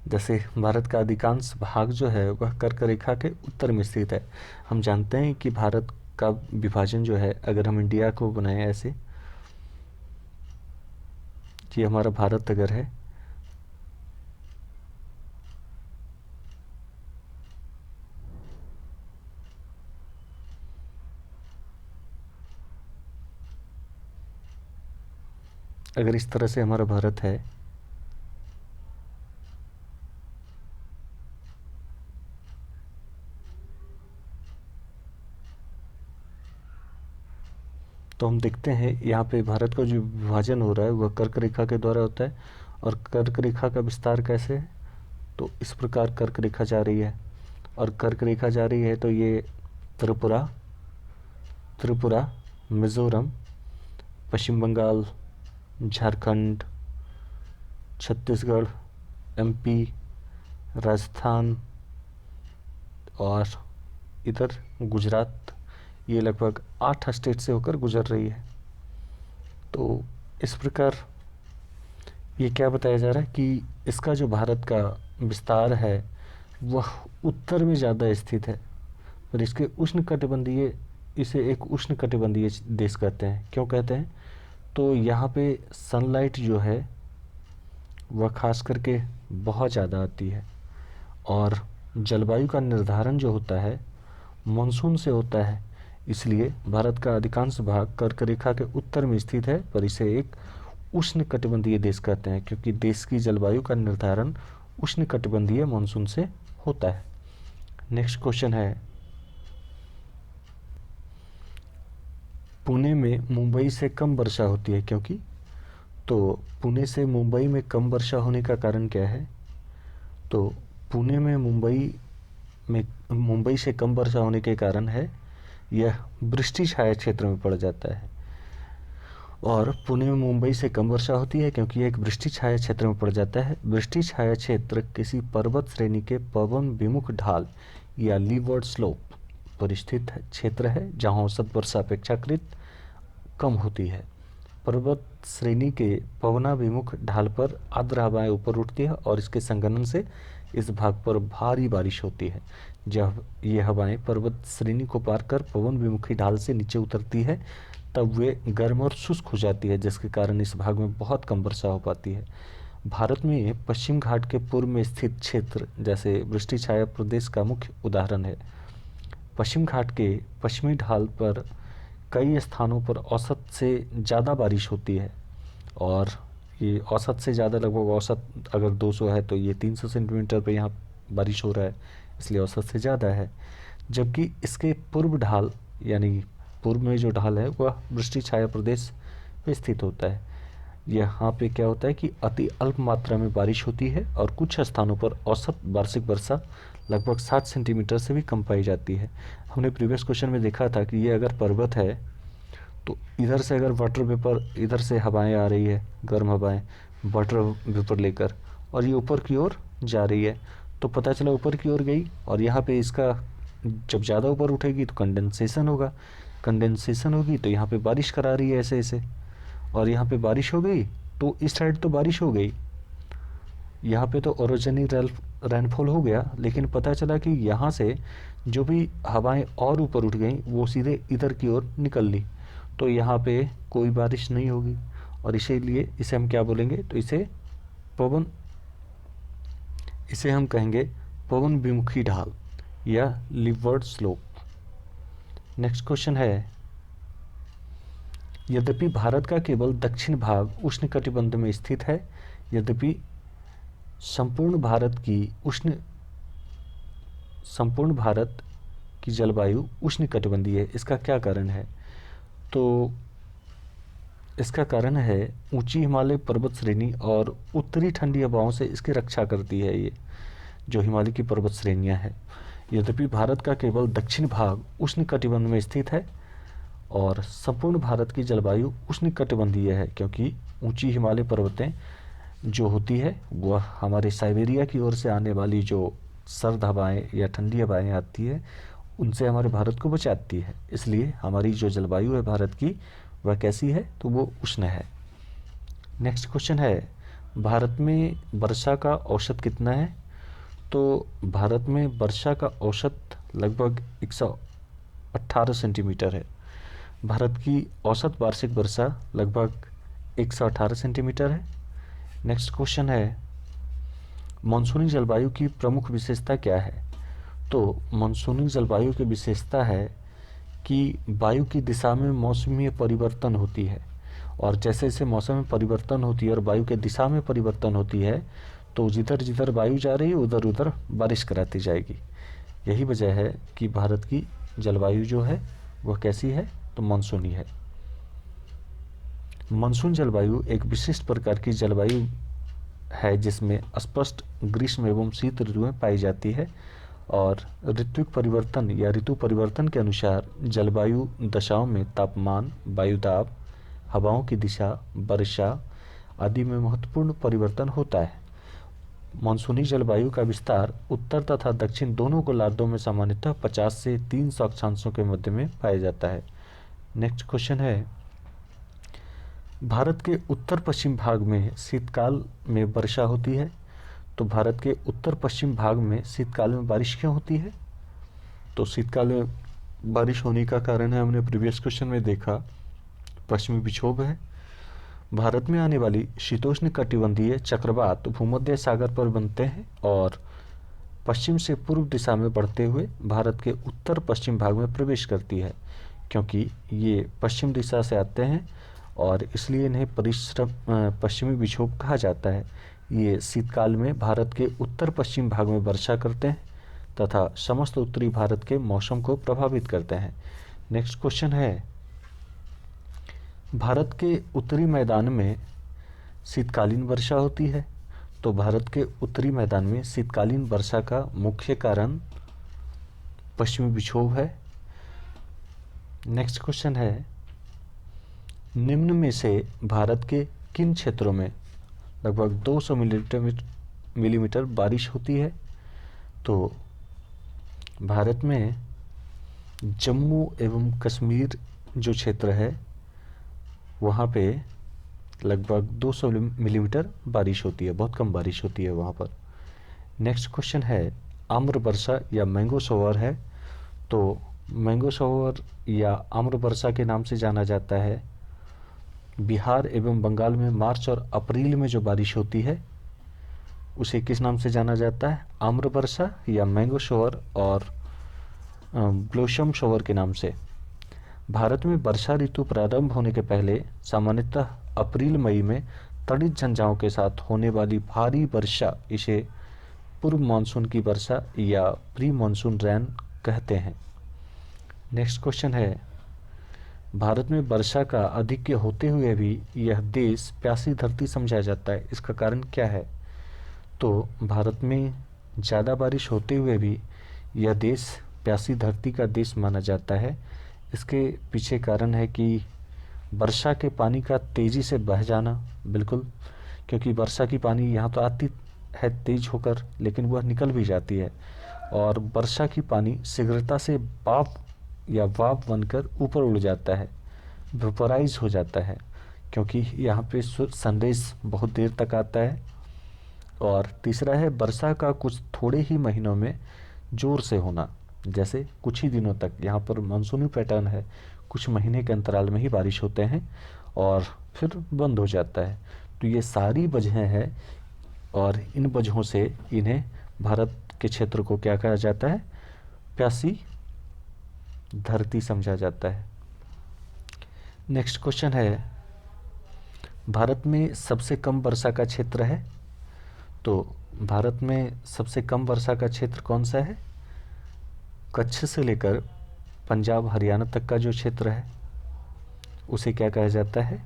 जैसे भारत का अधिकांश भाग जो है वह कर्क रेखा के उत्तर में स्थित है। हम जानते हैं कि भारत का विभाजन जो है, अगर हम इंडिया को बनाएं ऐसे, ये हमारा भारत अगर है, अगर इस तरह से हमारा भारत है, तो हम देखते हैं यहाँ पे भारत का जो विभाजन हो रहा है वह कर्क रेखा के द्वारा होता है। और कर्क रेखा का विस्तार कैसे है, तो इस प्रकार कर्क रेखा जा रही है। और कर्क रेखा जा रही है तो ये त्रिपुरा, मिज़ोरम, पश्चिम बंगाल, झारखंड, छत्तीसगढ़, एमपी, राजस्थान और इधर गुजरात, ये लगभग 8 स्टेट से होकर गुजर रही है। तो इस प्रकार ये क्या बताया जा रहा है कि इसका जो भारत का विस्तार है वह उत्तर में ज़्यादा स्थित है, पर इसके उष्णकटिबंधीय, इसे एक उष्णकटिबंधीय देश कहते हैं। क्यों कहते हैं, तो यहाँ पे सनलाइट जो है वह खास करके बहुत ज़्यादा आती है। और जलवायु का निर्धारण जो होता है मानसून से होता है, इसलिए भारत का अधिकांश भाग कर्क रेखा के उत्तर में स्थित है, पर इसे एक उष्णकटिबंधीय देश कहते हैं, क्योंकि देश की जलवायु का निर्धारण उष्णकटिबंधीय मानसून से होता है। नेक्स्ट क्वेश्चन है, पुणे में मुंबई से कम वर्षा होती है क्योंकि, तो पुणे से मुंबई में कम वर्षा होने का कारण क्या है, तो पुणे में मुंबई से कम वर्षा होने के कारण है यह वृष्टि छाया क्षेत्र में पड़ जाता है। और पुणे में मुंबई से कम वर्षा होती है क्योंकि यह एक वृष्टि छाया क्षेत्र में पड़ जाता है। वृष्टि छाया क्षेत्र किसी पर्वत श्रेणी के पवन विमुख ढाल या लीवर्ड स्लोप पर स्थित क्षेत्र है जहां औसत वर्षा अपेक्षाकृत कम होती है। पर्वत श्रेणी के पवनाभिमुख ढाल पर आर्द्र हवाएं ऊपर उठती है और इसके संघनन से इस भाग पर भारी बारिश होती है। जब ये हवाएं पर्वत श्रेणी को पार कर पवन विमुखी ढाल से नीचे उतरती है तब वे गर्म और शुष्क हो जाती है, जिसके कारण इस भाग में बहुत कम वर्षा हो पाती है। भारत में पश्चिम घाट के पूर्व में स्थित क्षेत्र जैसे वृष्टि छाया प्रदेश का मुख्य उदाहरण है। पश्चिम घाट के पश्चिमी ढाल पर कई स्थानों पर औसत से ज़्यादा बारिश होती है, और ये औसत से ज़्यादा, लगभग औसत अगर 200 है तो ये 300 सेंटीमीटर पे यहाँ बारिश हो रहा है, इसलिए औसत से ज़्यादा है। जबकि इसके पूर्व ढाल, यानी पूर्व में जो ढाल है वह वृष्टि छाया प्रदेश पे स्थित होता है। यहाँ पे क्या होता है कि अति अल्प मात्रा में बारिश होती है और कुछ स्थानों पर औसत वार्षिक वर्षा लगभग 60 सेंटीमीटर से भी कम पाई जाती है। हमने प्रीवियस क्वेश्चन में देखा था कि ये अगर पर्वत है तो इधर से अगर वाटर वेपर, इधर से हवाएं आ रही है, गर्म हवाएं वाटर वेपर लेकर, और ये ऊपर की ओर जा रही है, तो पता चला ऊपर की ओर गई, और यहाँ पे इसका जब ज़्यादा ऊपर उठेगी तो कंडेंसेशन होगा, कंडेंसेशन होगी तो यहाँ पे बारिश करा रही है ऐसे ऐसे, और यहाँ पे बारिश हो गई तो इस साइड तो बारिश हो गई, यहाँ पे तो ओरिजिनल रेनफॉल हो गया, लेकिन पता चला कि यहाँ से जो भी हवाएं और ऊपर उठ गई वो सीधे इधर की ओर निकल ली, तो यहाँ पे कोई बारिश नहीं होगी, और इसीलिए इसे हम क्या बोलेंगे, तो इसे हम कहेंगे पवन विमुखी ढाल या लीवर्ड स्लोप। नेक्स्ट क्वेश्चन है, यद्यपि भारत का केवल दक्षिण भाग उष्णकटिबंध में स्थित है, यद्यपि संपूर्ण भारत की जलवायु उष्णकटिबंधीय है। इसका क्या कारण है, तो इसका कारण है ऊंची हिमालय पर्वत श्रेणी और उत्तरी ठंडी हवाओं से इसकी रक्षा करती है ये जो हिमालय की पर्वत श्रेणियां हैं। यद्यपि भारत का केवल दक्षिण भाग उष्णकटिबंध में स्थित है और संपूर्ण भारत की जलवायु उष्णकटिबंधीय है, क्योंकि ऊंची हिमालय पर्वतें जो होती है वह हमारे साइबेरिया की ओर से आने वाली जो सर्द हवाएं या ठंडी हवाएं आती है उनसे हमारे भारत को बचाती है। इसलिए हमारी जो जलवायु है भारत की वह कैसी है, तो वो उष्ण है। नेक्स्ट क्वेश्चन है, भारत में वर्षा का औसत कितना है, तो भारत में वर्षा का औसत लगभग 118 सेंटीमीटर है। भारत की औसत वार्षिक वर्षा लगभग 118 सेंटीमीटर है। नेक्स्ट क्वेश्चन है, मानसूनी जलवायु की प्रमुख विशेषता क्या है, तो मानसूनी जलवायु की विशेषता है कि वायु की दिशा में मौसमी परिवर्तन होती है, और जैसे जैसे मौसम में परिवर्तन होती है और वायु के दिशा में परिवर्तन होती है तो जिधर जिधर वायु जा रही है उधर उधर बारिश कराती जाएगी। यही वजह है कि भारत की जलवायु जो है वह कैसी है, तो मानसूनी है। मानसून जलवायु एक विशिष्ट प्रकार की जलवायु है जिसमें स्पष्ट ग्रीष्म एवं शीत ऋतुएं पाई जाती है और ऋतुक परिवर्तन या ऋतु परिवर्तन के अनुसार जलवायु दशाओं में तापमान, वायुदाब, हवाओं की दिशा, वर्षा आदि में महत्वपूर्ण परिवर्तन होता है। मानसूनी जलवायु का विस्तार उत्तर तथा दक्षिण दोनों गोलार्धों में सामान्यतः 50 से 300 अक्षांशों के मध्य में पाया जाता है। नेक्स्ट क्वेश्चन है, भारत के उत्तर पश्चिम भाग में शीतकाल में वर्षा होती है। तो भारत के उत्तर पश्चिम भाग में शीतकाल में बारिश क्यों होती है? तो शीतकाल में बारिश होने का कारण है, हमने प्रीवियस क्वेश्चन में देखा, पश्चिमी विक्षोभ है। भारत में आने वाली शीतोष्ण कटिबंधीय चक्रवात भूमध्य सागर पर बनते हैं और पश्चिम से पूर्व दिशा में बढ़ते हुए भारत के उत्तर पश्चिम भाग में प्रवेश करती है। क्योंकि ये पश्चिम दिशा से आते हैं और इसलिए इन्हें पश्चिमी विक्षोभ कहा जाता है। ये शीतकाल में भारत के उत्तर पश्चिम भाग में वर्षा करते हैं तथा समस्त उत्तरी भारत के मौसम को प्रभावित करते हैं। नेक्स्ट क्वेश्चन है, भारत के उत्तरी मैदान में शीतकालीन वर्षा होती है। तो भारत के उत्तरी मैदान में शीतकालीन वर्षा का मुख्य कारण पश्चिमी विक्षोभ है। नेक्स्ट क्वेश्चन है, निम्न में से भारत के किन क्षेत्रों में लगभग 200 मिलीमीटर बारिश होती है? तो भारत में जम्मू एवं कश्मीर जो क्षेत्र है वहाँ पे लगभग 200 मिलीमीटर बारिश होती है, बहुत कम बारिश होती है वहाँ पर। नेक्स्ट क्वेश्चन है, आम्र वर्षा या मैंगो शॉवर है। तो मैंगो शॉवर या आम्र वर्षा के नाम से जाना जाता है बिहार एवं बंगाल में मार्च और अप्रैल में जो बारिश होती है उसे किस नाम से जाना जाता है? आम्र वर्षा या मैंगो शॉवर और ब्लोसम शॉवर के नाम से। भारत में वर्षा ऋतु प्रारंभ होने के पहले सामान्यतः अप्रैल मई में तड़ित झंझाओं के साथ होने वाली भारी वर्षा इसे पूर्व मानसून की वर्षा या प्री मानसून रेन कहते हैं। नेक्स्ट क्वेश्चन है, भारत में वर्षा का अधिक्य होते हुए भी यह देश प्यासी धरती समझा जाता है, इसका कारण क्या है? तो भारत में ज़्यादा बारिश होते हुए भी यह देश प्यासी धरती का देश माना जाता है। इसके पीछे कारण है कि वर्षा के पानी का तेज़ी से बह जाना, बिल्कुल, क्योंकि वर्षा की पानी यहाँ तो आती है तेज होकर लेकिन वह निकल भी जाती है और वर्षा की पानी शीघ्रता से वाप बनकर ऊपर उड़ जाता है, वेपोराइज हो जाता है, क्योंकि यहाँ पे सनराइज बहुत देर तक आता है। और तीसरा है, वर्षा का कुछ थोड़े ही महीनों में जोर से होना, जैसे कुछ ही दिनों तक यहाँ पर मानसूनी पैटर्न है, कुछ महीने के अंतराल में ही बारिश होते हैं और फिर बंद हो जाता है। तो ये सारी वजहें हैं और इन वजहों से इन्हें भारत के क्षेत्र को क्या कहा जाता है? प्यासी धरती समझा जाता है। नेक्स्ट क्वेश्चन है, भारत में सबसे कम वर्षा का क्षेत्र है। तो भारत में सबसे कम वर्षा का क्षेत्र कौन सा है? कच्छ से लेकर पंजाब हरियाणा तक का जो क्षेत्र है उसे क्या कहा जाता है?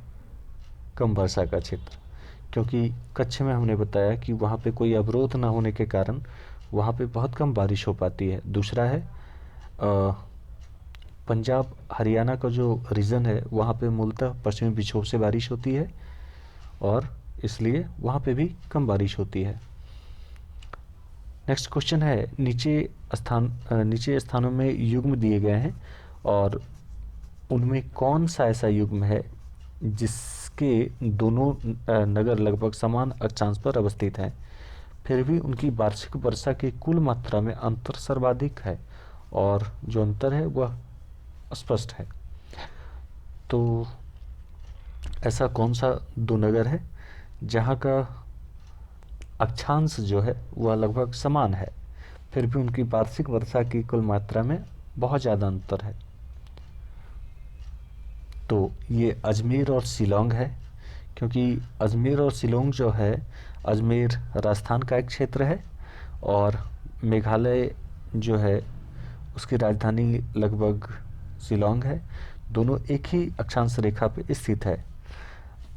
कम वर्षा का क्षेत्र, क्योंकि कच्छ में हमने बताया कि वहाँ पे कोई अवरोध ना होने के कारण वहाँ पे बहुत कम बारिश हो पाती है। दूसरा है पंजाब हरियाणा का जो रीजन है वहाँ पे मूलतः पश्चिमी विक्षोभ से बारिश होती है और इसलिए वहाँ पे भी कम बारिश होती है। नेक्स्ट क्वेश्चन है, नीचे स्थानों में युग्म दिए गए हैं और उनमें कौन सा ऐसा युग्म है जिसके दोनों नगर लगभग समान अक्षांश पर अवस्थित हैं, फिर भी उनकी वार्षिक वर्षा की कुल मात्रा में अंतर सर्वाधिक है और जो अंतर है वह स्पष्ट है। तो ऐसा कौन सा दो नगर है जहाँ का अक्षांश जो है वह लगभग समान है, फिर भी उनकी वार्षिक वर्षा की कुल मात्रा में बहुत ज़्यादा अंतर है? तो ये अजमेर और शिलोंग है, क्योंकि अजमेर और शिलोंग जो है, अजमेर राजस्थान का एक क्षेत्र है और मेघालय जो है उसकी राजधानी लगभग शिलोंग है। दोनों एक ही अक्षांश रेखा पर स्थित है।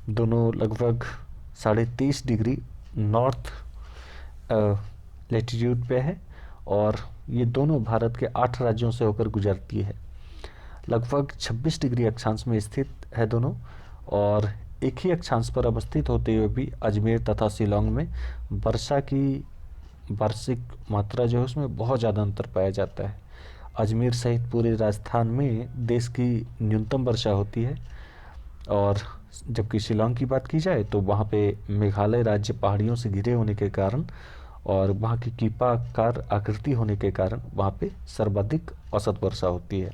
दोनों लगभग 23.5 डिग्री नॉर्थ लैटिट्यूड पे है और ये दोनों भारत के 8 राज्यों से होकर गुजरती है। लगभग 26 डिग्री अक्षांश में स्थित है दोनों, और एक ही अक्षांश पर अवस्थित होते हुए भी अजमेर तथा शिलांग में वर्षा की वार्षिक मात्रा जो है उसमें बहुत ज़्यादा अंतर पाया जाता है। अजमेर सहित पूरे राजस्थान में देश की न्यूनतम वर्षा होती है, और जबकि शिलांग की बात की जाए तो वहाँ पे मेघालय राज्य पहाड़ियों से घिरे होने के कारण और वहाँ की कीपाकार आकृति होने के कारण वहाँ पे सर्वाधिक औसत वर्षा होती है।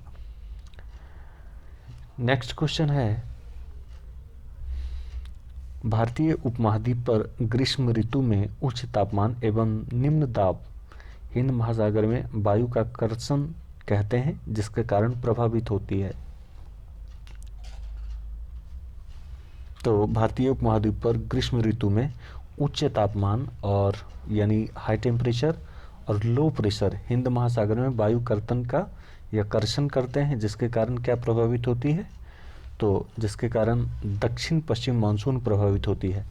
नेक्स्ट क्वेश्चन है, भारतीय उपमहाद्वीप पर ग्रीष्म ऋतु में उच्च तापमान एवं निम्न दाब हिंद महासागर में वायु का कर्षण कहते हैं, जिसके कारण प्रभावित होती है। तो भारतीय उपमहाद्वीप पर ग्रीष्म ऋतु में उच्च तापमान और यानी हाई टेम्परेचर और लो प्रेशर हिंद महासागर में वायु कर्तन का या कर्षण करते हैं, जिसके कारण क्या प्रभावित होती है, तो जिसके कारण दक्षिण पश्चिम मानसून प्रभावित होती है।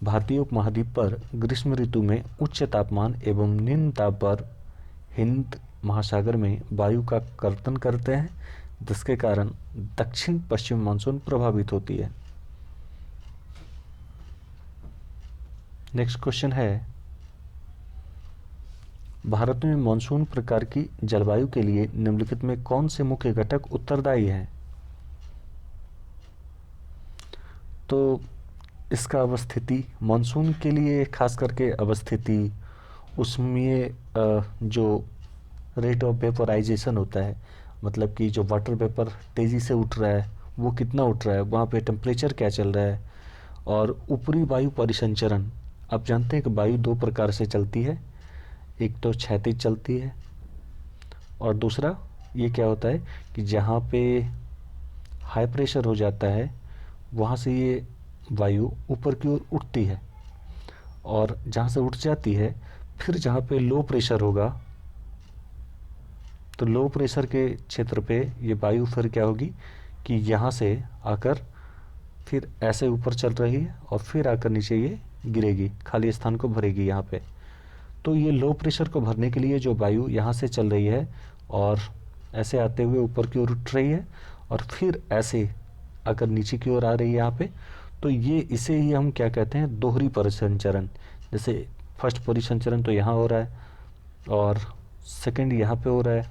भारतीय उपमहाद्वीप पर ग्रीष्म ऋतु में उच्च तापमान एवं निम्न दाब पर हिंद महासागर में वायु का कर्तन करते हैं, जिसके कारण दक्षिण पश्चिम मानसून प्रभावित होती है। नेक्स्ट क्वेश्चन है, भारत में मानसून प्रकार की जलवायु के लिए निम्नलिखित में कौन से मुख्य घटक उत्तरदायी हैं? तो इसका अवस्थिति, मानसून के लिए खास करके अवस्थिति, उसमें जो रेट ऑफ वेपराइजेशन होता है, मतलब कि जो वाटर वेपर तेज़ी से उठ रहा है वो कितना उठ रहा है, वहाँ पे टेम्परेचर क्या चल रहा है, और ऊपरी वायु परिसंचरण। आप जानते हैं कि वायु दो प्रकार से चलती है, एक तो क्षैतिज चलती है और दूसरा ये क्या होता है कि जहाँ पे हाई प्रेशर हो जाता है वहाँ से ये वायु ऊपर की ओर उठती है, और जहाँ से उठ जाती है फिर जहाँ पे लो प्रेशर होगा तो लो प्रेशर के क्षेत्र पे ये वायु फिर क्या होगी कि यहाँ से आकर फिर ऐसे ऊपर चल रही है और फिर आकर नीचे ये गिरेगी, खाली स्थान को भरेगी यहाँ पे। तो ये लो प्रेशर को भरने के लिए जो वायु यहाँ से चल रही है और ऐसे आते हुए ऊपर की ओर उठ रही है और फिर ऐसे आकर नीचे की ओर आ रही है यहाँ पे, तो ये इसे ही हम क्या कहते हैं, दोहरी परिसंचरण। जैसे फर्स्ट परिसंचरण तो यहाँ हो रहा है और सेकंड यहाँ पे हो रहा है,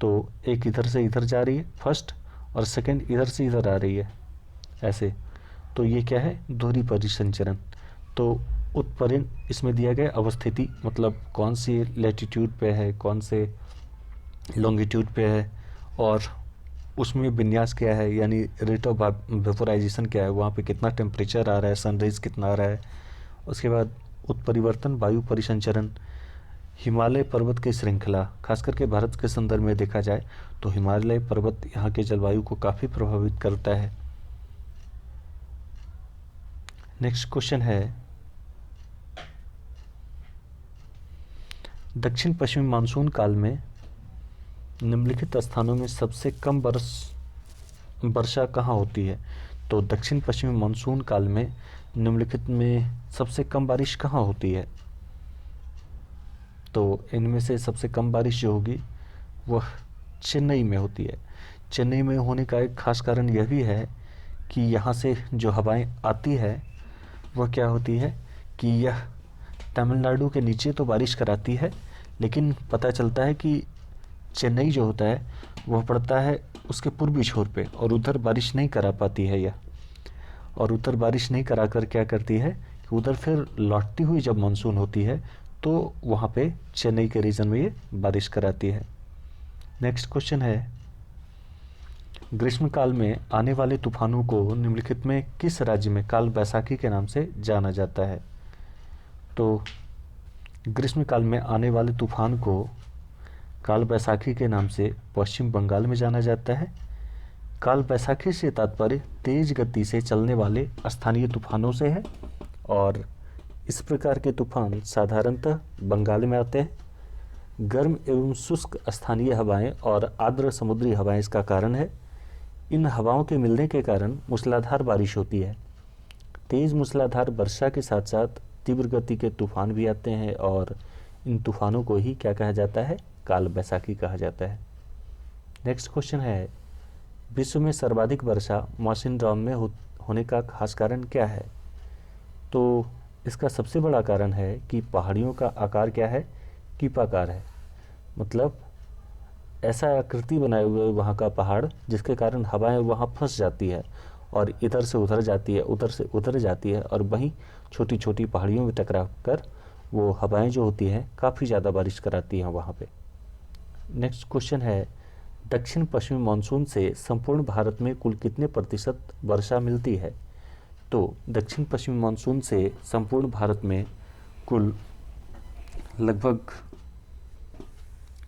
तो एक इधर से इधर जा रही है फर्स्ट और सेकंड इधर से इधर आ रही है ऐसे, तो ये क्या है, दोहरी परिसंचरण। तो उत्परिन इसमें दिया गया अवस्थिति, मतलब कौन सी लैटिट्यूड पे है, कौन से लॉन्गिट्यूड पे है, और उसमें विन्यास क्या है, यानी रेट ऑफ वेपोराइजेशन क्या है, वहाँ पे कितना टेम्परेचर आ रहा है, सनराइज कितना आ रहा है। उसके बाद उत्परिवर्तन वायु परिसंचरण, हिमालय पर्वत की श्रृंखला, खास करके भारत के संदर्भ में देखा जाए तो हिमालय पर्वत यहाँ के जलवायु को काफ़ी प्रभावित करता है। नेक्स्ट क्वेश्चन है, दक्षिण पश्चिमी मानसून काल में निम्नलिखित स्थानों में सबसे कम वर्षा कहाँ होती है? तो दक्षिण पश्चिमी मानसून काल में निम्नलिखित में सबसे कम बारिश कहाँ होती है? तो इनमें से सबसे कम बारिश जो होगी वह चेन्नई में होती है। चेन्नई में होने का एक खास कारण यह भी है कि यहाँ से जो हवाएं आती है वह क्या होती है कि यह तमिलनाडु के नीचे तो बारिश कराती है, लेकिन पता चलता है कि चेन्नई जो होता है वह पड़ता है उसके पूर्वी छोर पे और उधर बारिश नहीं करा पाती है यह, और उधर बारिश नहीं करा कर क्या करती है कि उधर फिर लौटती हुई जब मानसून होती है तो वहाँ पे चेन्नई के रीजन में ये बारिश कराती है। नेक्स्ट क्वेश्चन है, ग्रीष्मकाल में आने वाले तूफानों को निम्नलिखित में किस राज्य में काल बैसाखी के नाम से जाना जाता है? तो ग्रीष्मकाल में आने वाले तूफान को काल बैसाखी के नाम से पश्चिम बंगाल में जाना जाता है। काल बैसाखी से तात्पर्य तेज गति से चलने वाले स्थानीय तूफानों से है, और इस प्रकार के तूफान साधारणतः बंगाल में आते हैं। गर्म एवं शुष्क स्थानीय हवाएं और आर्द्र समुद्री हवाएं इसका कारण है। इन हवाओं के मिलने के कारण मूसलाधार बारिश होती है। तेज़ मूसलाधार वर्षा के साथ साथ तीव्र गति के तूफान भी आते हैं और इन तूफानों को ही क्या कहा जाता है? काल बैसाखी कहा जाता है। नेक्स्ट क्वेश्चन है, विश्व में सर्वाधिक वर्षा मॉसिनराम में होने का खास कारण क्या है? तो इसका सबसे बड़ा कारण है कि पहाड़ियों का आकार क्या है? कीपाकार है। मतलब ऐसा आकृति बनाए हुए वहाँ का पहाड़ जिसके कारण हवाएं वहाँ फंस जाती है और इधर से उधर जाती है, उधर से उधर जाती है और वहीं छोटी छोटी पहाड़ियों में टकरा कर वो हवाएं जो होती हैं काफ़ी ज़्यादा बारिश कराती हैं वहाँ पे। नेक्स्ट क्वेश्चन है, दक्षिण पश्चिमी मानसून से संपूर्ण भारत में कुल कितने प्रतिशत वर्षा मिलती है? तो दक्षिण पश्चिमी मानसून से संपूर्ण भारत में कुल लगभग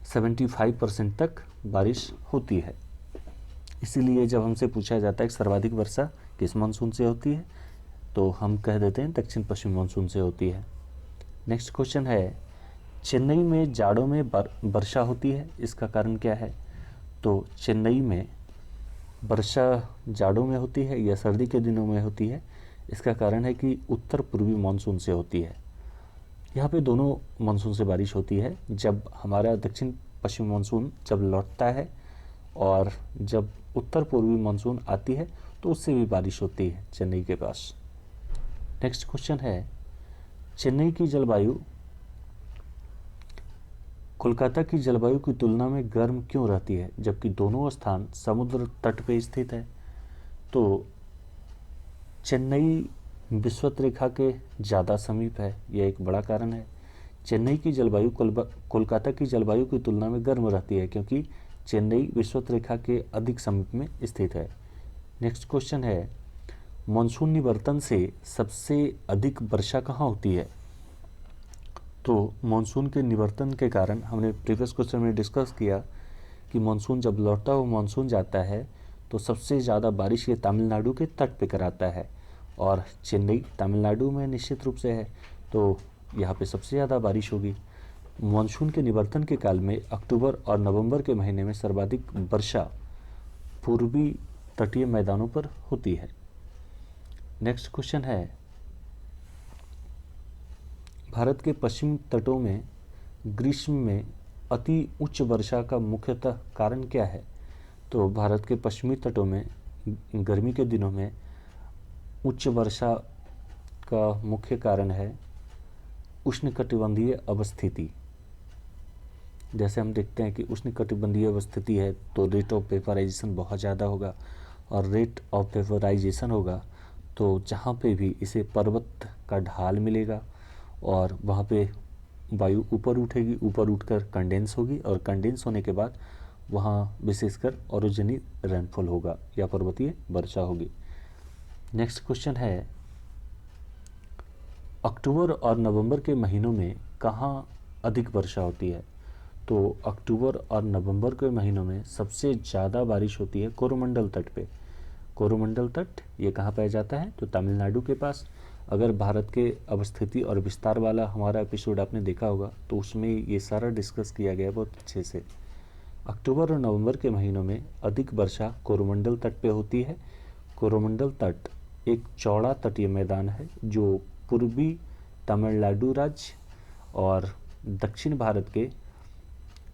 75% तक बारिश होती है। इसीलिए जब हमसे पूछा जाता है कि सर्वाधिक वर्षा किस मानसून से होती है, तो हम कह देते हैं दक्षिण पश्चिम मानसून से होती है। नेक्स्ट क्वेश्चन है, चेन्नई में जाड़ों में वर्षा होती है, इसका कारण क्या है? तो चेन्नई में वर्षा जाड़ों में होती है या सर्दी के दिनों में होती है? इसका कारण है कि उत्तर पूर्वी मानसून से होती है। यहाँ पे दोनों मानसून से बारिश होती है। जब हमारा दक्षिण पश्चिम मानसून जब लौटता है और जब उत्तर पूर्वी मानसून आती है तो उससे भी बारिश होती है चेन्नई के पास। नेक्स्ट क्वेश्चन है, चेन्नई की जलवायु कोलकाता की जलवायु की तुलना में गर्म क्यों रहती है जबकि दोनों स्थान समुद्र तट पे स्थित है? तो चेन्नई विषुवत रेखा के ज़्यादा समीप है, यह एक बड़ा कारण है। चेन्नई की जलवायु कोलकाता की जलवायु की तुलना में गर्म रहती है क्योंकि चेन्नई विषुवत रेखा के अधिक समीप में स्थित है। नेक्स्ट क्वेश्चन है, मानसून निवर्तन से सबसे अधिक वर्षा कहाँ होती है? तो मानसून के निवर्तन के कारण हमने प्रीवियस क्वेश्चन में डिस्कस किया कि मानसून जब लौटता हुआ मानसून जाता है तो सबसे ज़्यादा बारिश ये तमिलनाडु के तट पे कराता है और चेन्नई तमिलनाडु में निश्चित रूप से है, तो यहाँ पे सबसे ज़्यादा बारिश होगी। मानसून के निवर्तन के काल में अक्टूबर और नवंबर के महीने में सर्वाधिक वर्षा पूर्वी तटीय मैदानों पर होती है। नेक्स्ट क्वेश्चन है, भारत के पश्चिमी तटों में ग्रीष्म में अति उच्च वर्षा का मुख्यतः कारण क्या है? तो भारत के पश्चिमी तटों में गर्मी के दिनों में उच्च वर्षा का मुख्य कारण है उष्णकटिबंधीय अवस्थिति। जैसे हम देखते हैं कि उष्णकटिबंधीय अवस्थिति है तो रेट ऑफ वेपराइजेशन बहुत ज़्यादा होगा और रेट ऑफ वेपराइजेशन होगा तो जहाँ पे भी इसे पर्वत का ढाल मिलेगा और वहाँ पे वायु ऊपर उठेगी, ऊपर उठकर कंडेंस होगी और कंडेंस होने के बाद वहाँ विशेषकर ओरोजनी रेनफॉल होगा या पर्वतीय वर्षा होगी। नेक्स्ट क्वेश्चन है, अक्टूबर और नवंबर के महीनों में कहाँ अधिक वर्षा होती है? तो अक्टूबर और नवंबर के महीनों में सबसे ज़्यादा बारिश होती है कोरोमंडल तट पे। कोरोमंडल तट ये कहाँ पाया जाता है? तो तमिलनाडु के पास। अगर भारत के अवस्थिति और विस्तार वाला हमारा एपिसोड आपने देखा होगा तो उसमें ये सारा डिस्कस किया गया बहुत अच्छे से। अक्टूबर और नवंबर के महीनों में अधिक वर्षा कोरोमंडल तट पे होती है। कोरोमंडल तट एक चौड़ा तटीय मैदान है जो पूर्वी तमिलनाडु राज्य और दक्षिण भारत के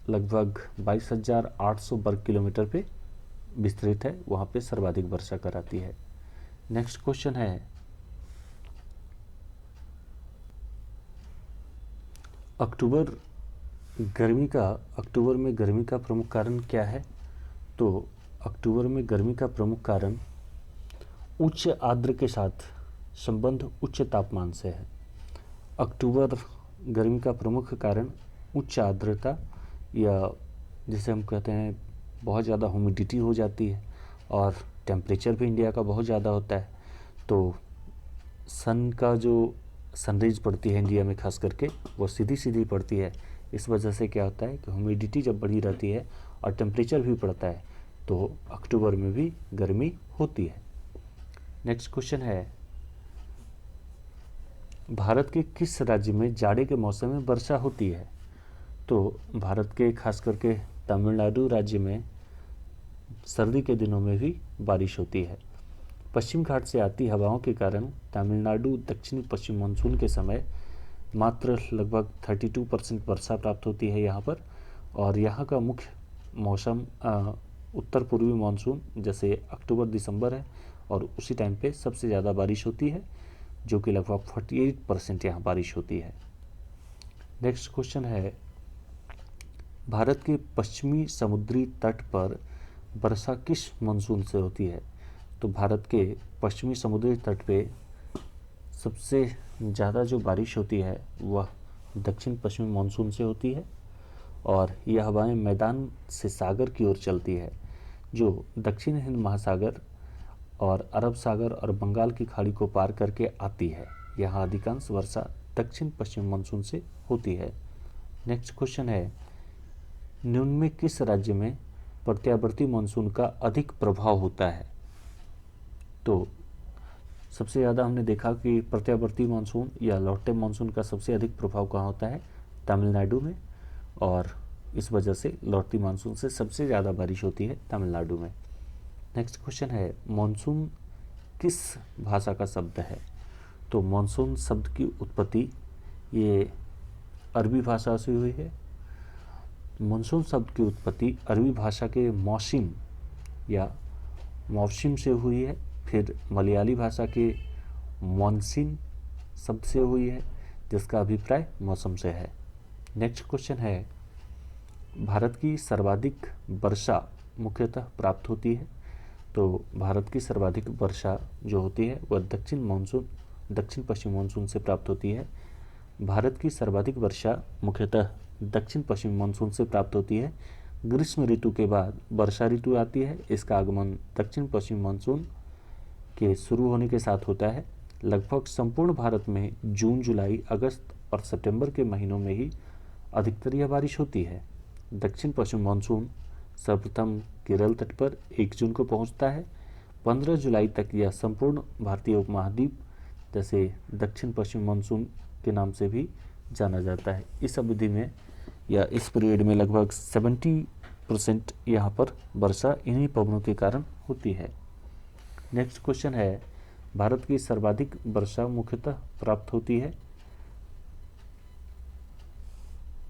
लगभग 22,800 वर्ग किलोमीटर पे विस्तृत है, वहाँ पे सर्वाधिक वर्षा कराती है। नेक्स्ट क्वेश्चन है, अक्टूबर में गर्मी का प्रमुख कारण क्या है? तो अक्टूबर में गर्मी का प्रमुख कारण उच्च आर्द्र के साथ संबंध उच्च तापमान से है। अक्टूबर गर्मी का प्रमुख कारण उच्च आर्द्रता या जिसे हम कहते हैं बहुत ज़्यादा ह्यूमिडिटी हो जाती है और टेम्परेचर भी इंडिया का बहुत ज़्यादा होता है, तो सन का जो सनरेज पड़ती है इंडिया में खास करके वो सीधी सीधी पड़ती है। इस वजह से क्या होता है कि ह्यूमिडिटी जब बढ़ी रहती है और टेम्परेचर भी बढ़ता है तो अक्टूबर में भी गर्मी होती है। नेक्स्ट क्वेश्चन है, भारत के किस राज्य में जाड़े के मौसम में वर्षा होती है? तो भारत के खास करके तमिलनाडु राज्य में सर्दी के दिनों में भी बारिश होती है। पश्चिम घाट से आती हवाओं के कारण तमिलनाडु दक्षिणी पश्चिम मानसून के समय मात्र लगभग 32% वर्षा प्राप्त होती है यहाँ पर। और यहाँ का मुख्य मौसम उत्तर पूर्वी मानसून जैसे अक्टूबर दिसंबर है, और उसी टाइम पे सबसे ज़्यादा बारिश होती है, जो कि लगभग 48% यहाँ बारिश होती है। नेक्स्ट क्वेश्चन है, भारत के पश्चिमी समुद्री तट पर वर्षा किस मानसून से होती है? तो भारत के पश्चिमी समुद्री तट पे सबसे ज़्यादा जो बारिश होती है वह दक्षिण पश्चिमी मानसून से होती है, और यह हवाएं मैदान से सागर की ओर चलती है, जो दक्षिण हिंद महासागर और अरब सागर और बंगाल की खाड़ी को पार करके आती है। यहाँ अधिकांश वर्षा दक्षिण पश्चिम मानसून से होती है। नेक्स्ट क्वेश्चन है, निम्न में किस राज्य में प्रत्यावर्ती मानसून का अधिक प्रभाव होता है? तो सबसे ज़्यादा हमने देखा कि प्रत्यावर्ती मानसून या लौटे मानसून का सबसे अधिक प्रभाव कहाँ होता है? तमिलनाडु में, और इस वजह से लौटती मानसून से सबसे ज़्यादा बारिश होती है तमिलनाडु में। नेक्स्ट क्वेश्चन है, मानसून किस भाषा का शब्द है? तो मानसून शब्द की उत्पत्ति ये अरबी भाषा से हुई है। मानसून शब्द की उत्पत्ति अरबी भाषा के मौसिम या मौसिम से हुई है, फिर मलयाली भाषा के मॉनसून शब्द से हुई है, जिसका अभिप्राय मौसम से है। नेक्स्ट क्वेश्चन है, भारत की सर्वाधिक वर्षा मुख्यतः प्राप्त होती है? तो भारत की सर्वाधिक वर्षा जो होती है वह दक्षिण पश्चिम मानसून से प्राप्त होती है। भारत की सर्वाधिक वर्षा मुख्यतः दक्षिण पश्चिम मानसून से प्राप्त होती है। ग्रीष्म ऋतु के बाद वर्षा ऋतु आती है। इसका आगमन दक्षिण पश्चिम मानसून के शुरू होने के साथ होता है। लगभग संपूर्ण भारत में जून, जुलाई, अगस्त और सितंबर के महीनों में ही अधिकतर यह बारिश होती है। दक्षिण पश्चिम मानसून सर्वप्रथम केरल तट पर 1 जून को पहुंचता है। 15 जुलाई तक यह संपूर्ण भारतीय उपमहाद्वीप जैसे दक्षिण पश्चिम मानसून के नाम से भी जाना जाता है। इस अवधि में या इस पीरियड में लगभग 70% यहाँ पर वर्षा इन्हीं पवनों के कारण होती है। नेक्स्ट क्वेश्चन है, भारत की सर्वाधिक वर्षा मुख्यतः प्राप्त होती है?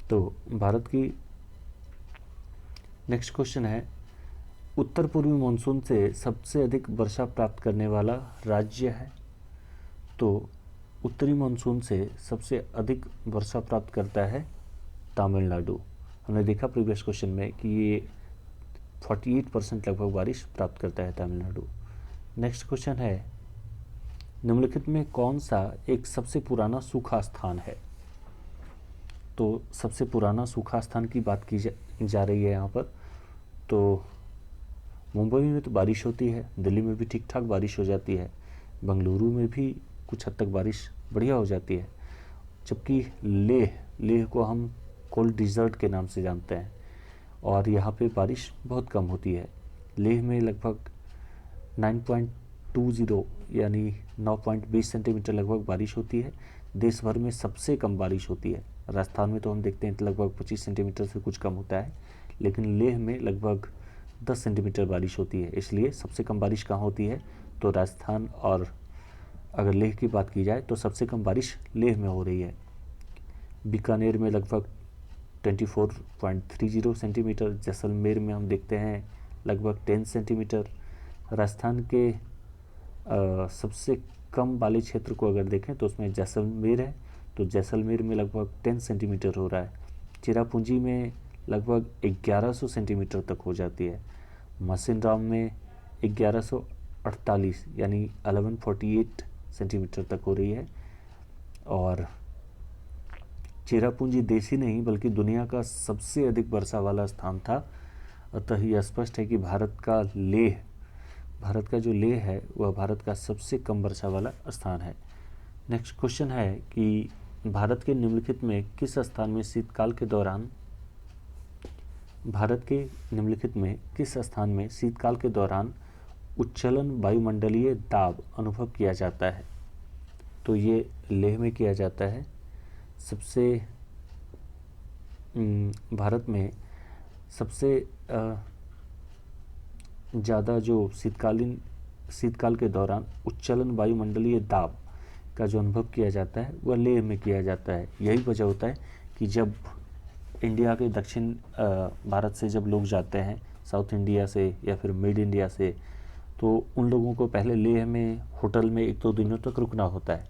तो भारत की नेक्स्ट क्वेश्चन है, उत्तर पूर्वी मानसून से सबसे अधिक वर्षा प्राप्त करने वाला राज्य है? तो उत्तरी मानसून से सबसे अधिक वर्षा प्राप्त करता है तमिलनाडु। हमने देखा प्रीवियस क्वेश्चन में कि ये 48% लगभग बारिश प्राप्त करता है तमिलनाडु। नेक्स्ट क्वेश्चन है, निम्नलिखित में कौन सा एक सबसे पुराना सूखा स्थान है? तो सबसे पुराना सूखा स्थान की बात की जा रही है यहाँ पर। तो मुंबई में तो बारिश होती है, दिल्ली में भी ठीक ठाक बारिश हो जाती है, बेंगलुरु में भी कुछ हद तक बारिश बढ़िया हो जाती है, जबकि लेह को हम कोल्ड डिजर्ट के नाम से जानते हैं, और यहाँ पे बारिश बहुत कम होती है। लेह में लगभग 9.20 यानी 9.20 सेंटीमीटर लगभग बारिश होती है। देश भर में सबसे कम बारिश होती है। राजस्थान में तो हम देखते हैं तो लगभग 25 सेंटीमीटर से कुछ कम होता है, लेकिन लेह में लगभग 10 सेंटीमीटर बारिश होती है। इसलिए सबसे कम बारिश कहाँ होती है? तो राजस्थान, और अगर लेह की बात की जाए तो सबसे कम बारिश लेह में हो रही है। बीकानेर में लगभग 24.30 सेंटीमीटर, जैसलमेर में हम देखते हैं लगभग 10 सेंटीमीटर। राजस्थान के सबसे कम वाले क्षेत्र को अगर देखें तो उसमें जैसलमेर है, तो जैसलमेर में लगभग 10 सेंटीमीटर हो रहा है। चिरापुंजी में लगभग 1100 सेंटीमीटर तक हो जाती है। मसिनराम में 1148 यानी 1148 सेंटीमीटर तक हो रही है। और चिरापुंजी देश ही नहीं बल्कि दुनिया का सबसे अधिक वर्षा वाला स्थान था। अतः यह स्पष्ट है कि भारत का जो लेह है वह भारत का सबसे कम वर्षा वाला स्थान है। नेक्स्ट क्वेश्चन है कि भारत के निम्नलिखित में किस स्थान में शीतकाल के दौरान उच्चलन वायुमंडलीय दाब अनुभव किया जाता है? तो ये लेह में किया जाता है। भारत में सबसे ज़्यादा जो शीतकालीन शीतकाल के दौरान उच्चलन वायुमंडलीय दाब का जो अनुभव किया जाता है वह लेह में किया जाता है। यही वजह होता है कि जब इंडिया के दक्षिण भारत से जब लोग जाते हैं साउथ इंडिया से या फिर मिड इंडिया से, तो उन लोगों को पहले लेह में होटल में 1-2 दिनों तक रुकना होता है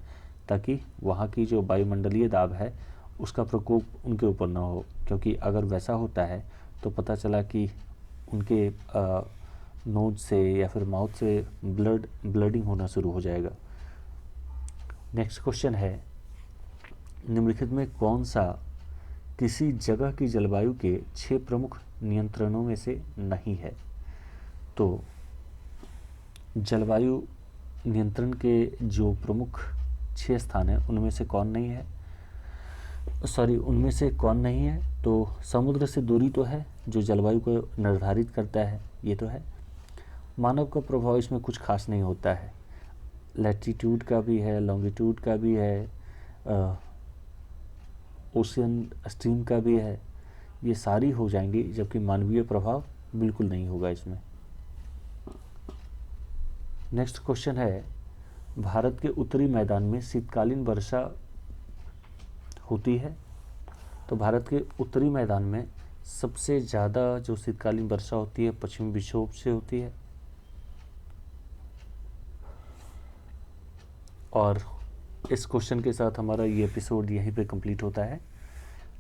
ताकि वहाँ की जो वायुमंडलीय दाब है उसका प्रकोप उनके ऊपर ना हो, क्योंकि अगर वैसा होता है तो पता चला कि उनके नोज से या फिर माउथ से ब्लडिंग होना शुरू हो जाएगा। नेक्स्ट क्वेश्चन है, निम्नलिखित में कौन सा किसी जगह की जलवायु के 6 प्रमुख नियंत्रणों में से नहीं है? तो जलवायु नियंत्रण के जो प्रमुख 6 स्थान हैं उनमें से कौन नहीं है? उनमें से कौन नहीं है? तो समुद्र से दूरी तो है जो जलवायु को निर्धारित करता है, ये तो है। मानव का प्रभाव इसमें कुछ खास नहीं होता है। लैटीट्यूड का भी है, लॉन्गिट्यूड का भी है, ओशियन स्ट्रीम का भी है, ये सारी हो जाएंगी, जबकि मानवीय प्रभाव बिल्कुल नहीं होगा इसमें। नेक्स्ट क्वेश्चन है, भारत के उत्तरी मैदान में शीतकालीन वर्षा होती है। तो भारत के उत्तरी मैदान में सबसे ज़्यादा जो शीतकालीन वर्षा होती है पश्चिमी विक्षोभ से होती है। और इस क्वेश्चन के साथ हमारा ये एपिसोड यहीं पे कंप्लीट होता है।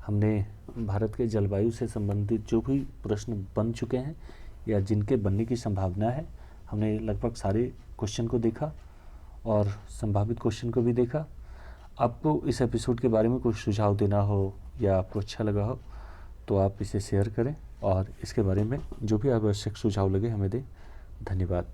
हमने भारत के जलवायु से संबंधित जो भी प्रश्न बन चुके हैं या जिनके बनने की संभावना है, हमने लगभग सारे क्वेश्चन को देखा और संभावित क्वेश्चन को भी देखा। आपको इस एपिसोड के बारे में कोई सुझाव देना हो या आपको अच्छा लगा हो तो आप इसे शेयर करें और इसके बारे में जो भी आवश्यक सुझाव लगे हमें दें। धन्यवाद।